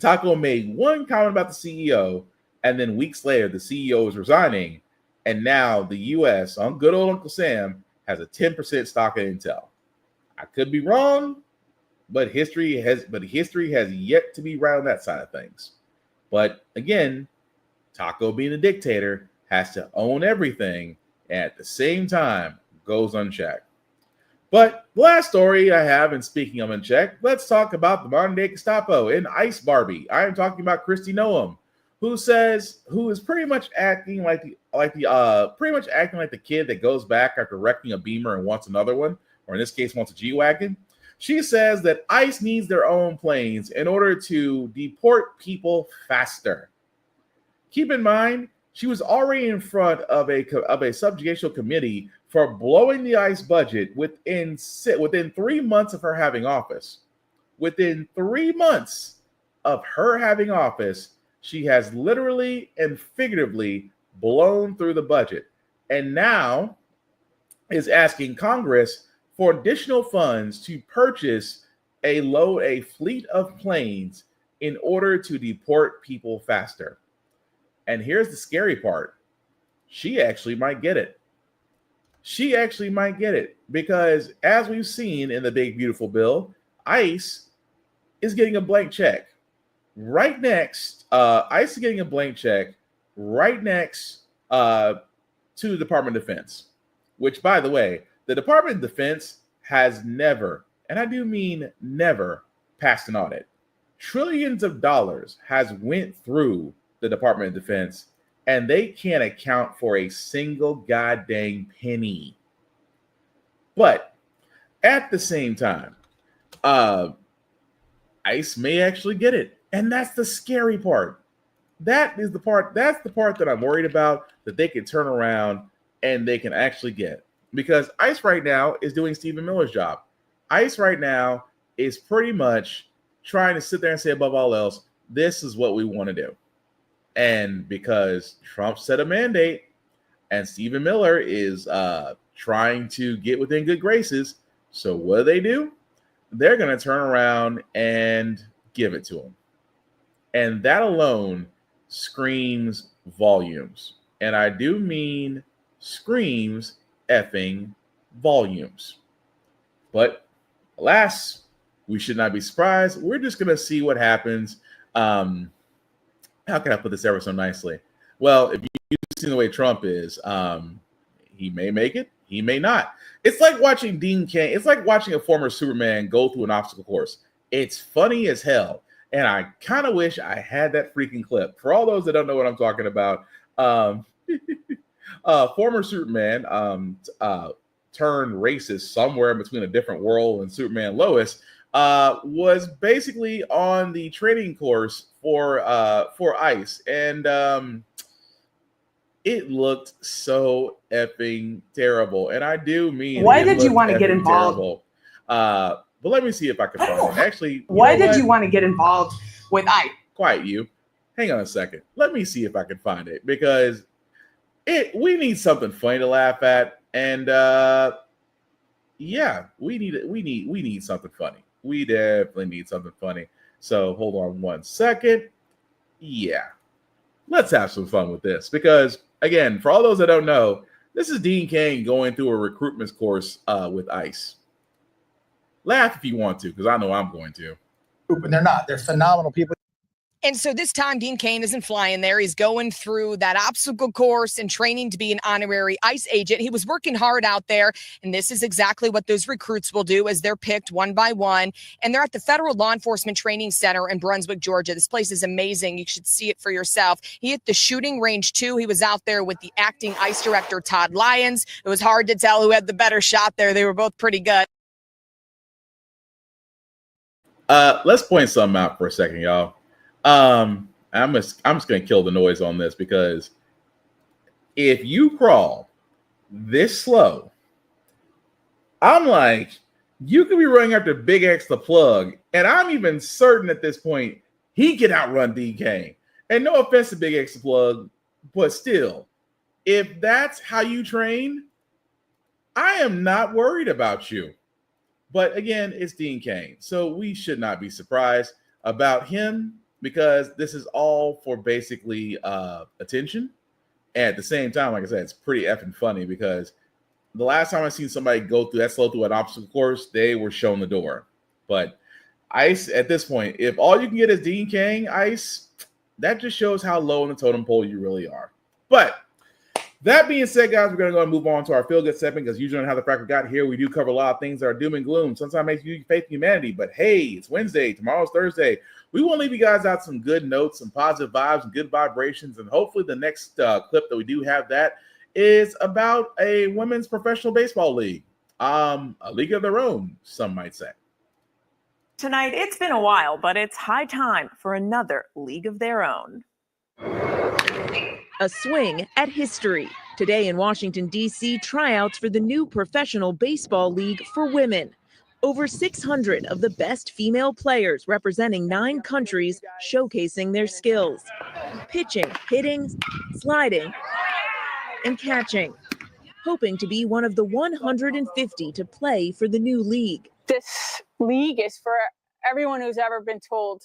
Taco made one comment about the CEO, and then weeks later, the CEO is resigning, and now the U.S. on good old Uncle Sam has a 10% stock in Intel. I could be wrong, but history has yet to be right on that side of things. But again, Taco being a dictator has to own everything and at the same time goes unchecked. But the last story I have, and speaking of unchecked, let's talk about the modern day Gestapo in Ice Barbie. I am talking about Kristi Noem, who is pretty much acting like the kid that goes back after wrecking a Beamer and wants another one. Or in this case, wants a G-Wagon. She says that ICE needs their own planes in order to deport people faster. Keep in mind, she was already in front of a subjugational committee for blowing the ICE budget within 3 months of her having office. Within 3 months of her having office, she has literally and figuratively blown through the budget. And now is asking Congress for additional funds to purchase a fleet of planes in order to deport people faster. And here's the scary part. She actually might get it. Because as we've seen in the big beautiful bill, ICE is getting a blank check. ICE is getting a blank check right next to the Department of Defense, which, by the way, the Department of Defense has never, and I do mean never, passed an audit. Trillions of dollars has went through the Department of Defense, and they can't account for a single goddamn penny. But at the same time, ICE may actually get it. And that's the scary part. That's the part that I'm worried about, that they can turn around and they can actually get. Because ICE right now is doing Stephen Miller's job. ICE right now is pretty much trying to sit there and say, above all else, this is what we want to do. And because Trump set a mandate and Stephen Miller is trying to get within good graces, so what do? They're going to turn around and give it to him. And that alone screams volumes. And I do mean screams effing volumes. But alas, we should not be surprised. We're just going to see what happens. How can I put this ever so nicely? Well, if you've seen the way Trump is, he may make it, he may not. It's like watching Dean Cain. It's like watching a former Superman go through an obstacle course. It's funny as hell. And I kind of wish I had that freaking clip. For all those that don't know what I'm talking about, former Superman turned racist somewhere in between a different world and Superman Lois was basically on the training course for ICE. And it looked so effing terrible. And I do mean, why did you want to get involved? But let me see if I can find it. Actually, why did you want to get involved with ICE? Quiet you. Hang on a second. Let me see if I can find it, because we need something funny to laugh at. And yeah, we need something funny. We definitely need something funny. So hold on one second. Yeah. Let's have some fun with this, because again, for all those that don't know, this is Dean Cain going through a recruitment course with ICE. Laugh if you want to, because I know I'm going to. And they're not. They're phenomenal people. And so this time, Dean Cain isn't flying there. He's going through that obstacle course and training to be an honorary ICE agent. He was working hard out there, and this is exactly what those recruits will do as they're picked one by one. And they're at the Federal Law Enforcement Training Center in Brunswick, Georgia. This place is amazing. You should see it for yourself. He hit the shooting range, too. He was out there with the acting ICE director, Todd Lyons. It was hard to tell who had the better shot there. They were both pretty good. Let's point something out for a second, y'all. I'm just gonna kill the noise on this, because if you crawl this slow, I'm like, you could be running after Big X the Plug, and I'm even certain at this point he can outrun DK. And no offense to Big X the Plug, but still, if that's how you train, I am not worried about you. But again, it's Dean Cain, so we should not be surprised about him, because this is all for basically attention. And at the same time, like I said, it's pretty effing funny, because the last time I seen somebody go through that slow through an obstacle course, they were shown the door. But ICE, at this point, if all you can get is Dean Cain, ICE, that just shows how low in the totem pole you really are. But that being said, guys, we're going to go and move on to our feel-good segment, because usually on How the Frack We Got Here, we do cover a lot of things that are doom and gloom. Sometimes makes you faith in humanity, but hey, it's Wednesday. Tomorrow's Thursday. We want to leave you guys out some good notes, some positive vibes, and good vibrations, and hopefully the next clip that we do have that is about a women's professional baseball league, a league of their own, some might say. Tonight, it's been a while, but it's high time for another league of their own. A swing at history. Today in Washington, D.C., tryouts for the new professional baseball league for women. Over 600 of the best female players representing 9 countries showcasing their skills. Pitching, hitting, sliding, and catching. Hoping to be one of the 150 to play for the new league. This league is for everyone who's ever been told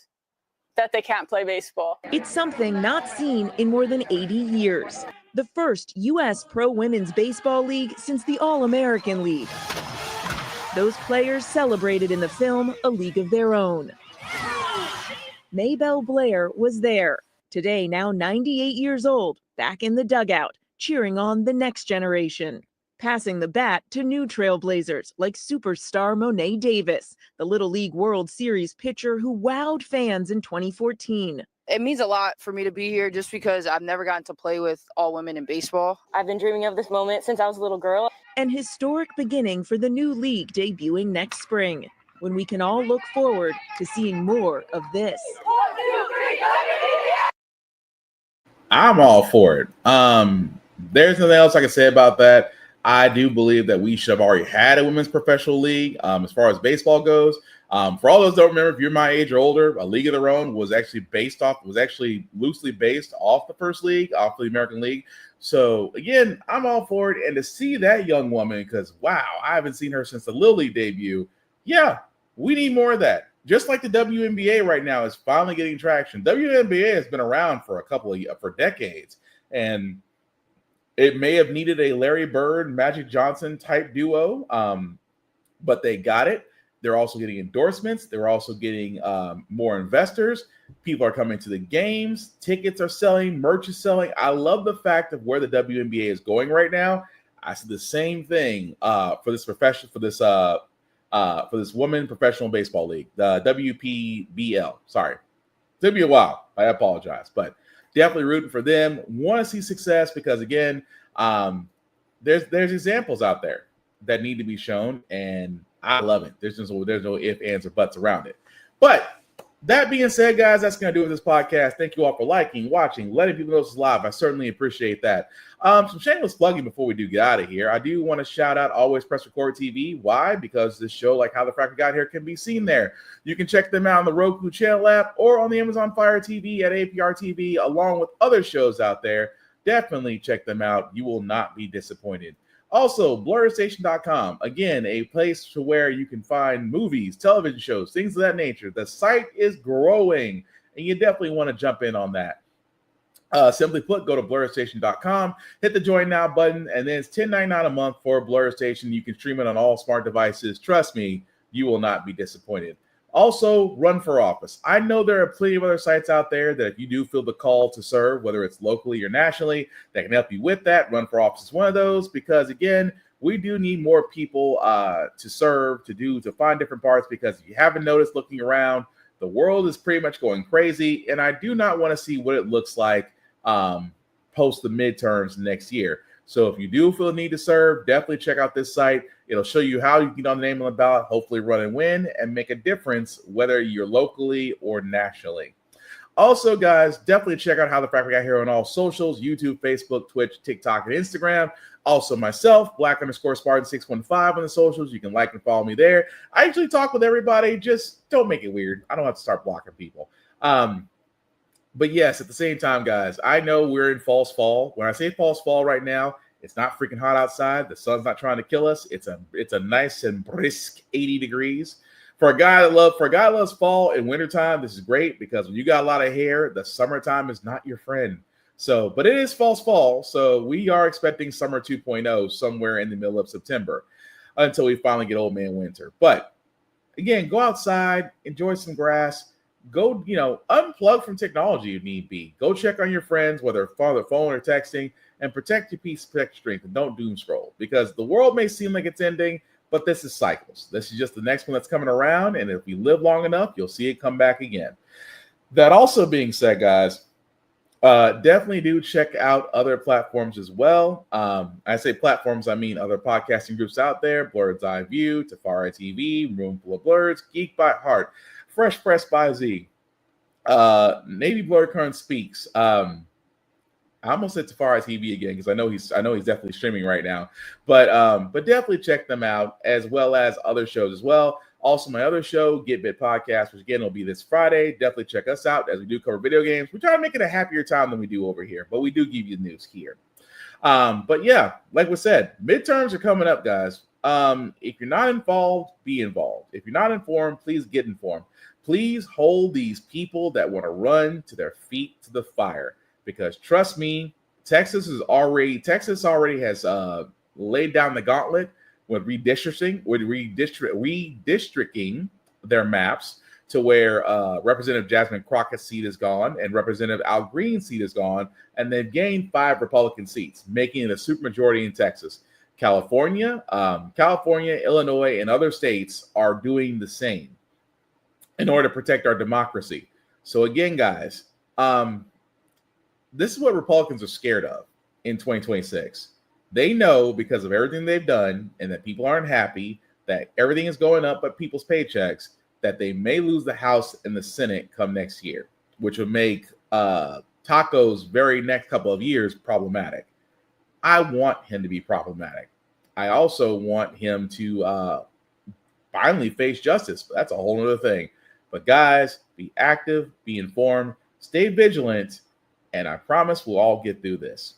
that they can't play baseball. It's something not seen in more than 80 years. The first U.S. pro women's baseball league since the All-American League. Those players celebrated in the film A League of Their Own. Maybelle Blair was there. Today, now 98 years old, back in the dugout, cheering on the next generation. Passing the bat to new trailblazers like superstar Monet Davis, the Little League World Series pitcher who wowed fans in 2014. It means a lot for me to be here just because I've never gotten to play with all women in baseball. I've been dreaming of this moment since I was a little girl. An historic beginning for the new league debuting next spring, when we can all look forward to seeing more of this. I'm all for it. There's nothing else I can say about that. I do believe that we should have already had a women's professional league. As far as baseball goes, for all those who don't remember, if you're my age or older, a league of their own was actually loosely based off the first league, off the American League. So again, I'm all for it. And to see that young woman, because wow, I haven't seen her since the Little League debut. Yeah, we need more of that. Just like the WNBA right now is finally getting traction. WNBA has been around for for decades, and it may have needed a Larry Bird, Magic Johnson type duo, but they got it. They're also getting endorsements. They're also getting more investors. People are coming to the games. Tickets are selling. Merch is selling. I love the fact of where the WNBA is going right now. I see the same thing for this women professional baseball league, the WPBL. Sorry, it's gonna be a while. I apologize, but definitely rooting for them. Want to see success because again, there's examples out there that need to be shown, and I love it. There's no ifs, ands, or buts around it. But that being said, guys, that's going to do it with this podcast. Thank you all for liking, watching, letting people know this is live. I certainly appreciate that. Some shameless plugging before we do get out of here. I do want to shout out Always Press Record TV. Why? Because this show, like How the Frack We Got Here, can be seen there. You can check them out on the Roku channel app or on the Amazon Fire TV at APR TV, along with other shows out there. Definitely check them out. You will not be disappointed. Also, BlurStation.com, again, a place to where you can find movies, television shows, things of that nature. The site is growing, and you definitely want to jump in on that. Simply put, go to BlurStation.com, hit the Join Now button, and then it's $10.99 a month for BlurStation. You can stream it on all smart devices. Trust me, you will not be disappointed. Also, run for office. I know there are plenty of other sites out there that if you do feel the call to serve, whether it's locally or nationally, that can help you with that. Run for office is one of those because, again, we do need more people to serve, to find different parts because if you haven't noticed looking around, the world is pretty much going crazy, and I do not want to see what it looks like post the midterms next year. So if you do feel the need to serve, definitely check out this site. It'll show you how you can get on the name on the ballot, hopefully run and win, and make a difference, whether you're locally or nationally. Also, guys, definitely check out How the Frack We Got Here on all socials, YouTube, Facebook, Twitch, TikTok, and Instagram. Also, myself, Black_Spartan615 on the socials. You can like and follow me there. I usually talk with everybody. Just don't make it weird. I don't have to start blocking people. But yes, at the same time, guys, I know we're in false fall. When I say false fall right now, it's not freaking hot outside. The sun's not trying to kill us. It's a nice and brisk 80 degrees. For a guy that loves fall and wintertime, this is great because when you got a lot of hair, the summertime is not your friend. So, but it is false fall. So we are expecting summer 2.0 somewhere in the middle of September until we finally get old man winter. But again, go outside, enjoy some grass. Go, unplug from technology if need be. Go check on your friends, whether phone or texting, and protect your peace, protect your strength, and don't doom scroll because the world may seem like it's ending, but this is cycles. This is just the next one that's coming around, and if you live long enough, you'll see it come back again. That also being said, guys, definitely do check out other platforms as well. I say platforms, I mean other podcasting groups out there, Blurred's Eye View, Tafari TV, Room Full of Blurs, Geek by Heart, Fresh Press by Z, Navy Blurred Current Speaks. I almost said Tafari TV again because I know he's definitely streaming right now. But definitely check them out as well as other shows as well. Also, my other show, Get Bit Podcast, which again will be this Friday. Definitely check us out as we do cover video games. We try to make it a happier time than we do over here, but we do give you news here. But yeah, like we said, midterms are coming up, guys. If you're not involved, be involved. If you're not informed, please get informed. Please hold these people that want to run to their feet to the fire. Because trust me, Texas already has laid down the gauntlet with redistricting their maps to where Representative Jasmine Crockett's seat is gone and Representative Al Green's seat is gone, and they've gained 5 Republican seats, making it a supermajority in Texas. California, Illinois, and other states are doing the same in order to protect our democracy. So again, guys, This is what Republicans are scared of in 2026. They know because of everything they've done and that people aren't happy, that everything is going up but people's paychecks, that they may lose the House and the Senate come next year, which would make Taco's very next couple of years problematic. I want him to be problematic. I also want him to finally face justice, but that's a whole other thing. But guys, be active, be informed, stay vigilant, and I promise we'll all get through this.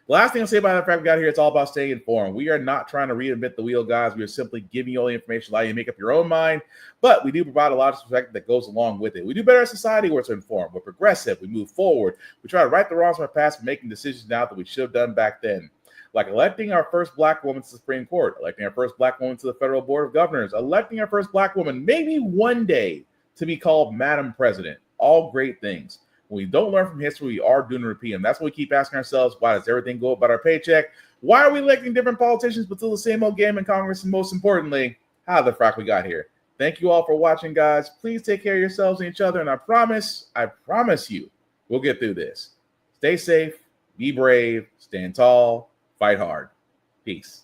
The last thing I'll say about the Frack We Got Here, it's all about staying informed. We are not trying to reinvent the wheel, guys. We are simply giving you all the information, allow you to make up your own mind. But we do provide a lot of perspective that goes along with it. We do better as a society where it's informed. We're progressive. We move forward. We try to right the wrongs of our past and making decisions now that we should have done back then. Like electing our first Black woman to the Supreme Court, electing our first Black woman to the Federal Board of Governors, electing our first Black woman, maybe one day, to be called Madam President. All great things. When we don't learn from history, we are doomed to repeat them. That's what we keep asking ourselves. Why does everything go about our paycheck? Why are we electing different politicians but still the same old game in Congress? And most importantly, how the frack we got here. Thank you all for watching, guys. Please take care of yourselves and each other. And I promise you, we'll get through this. Stay safe, be brave, stand tall, fight hard. Peace.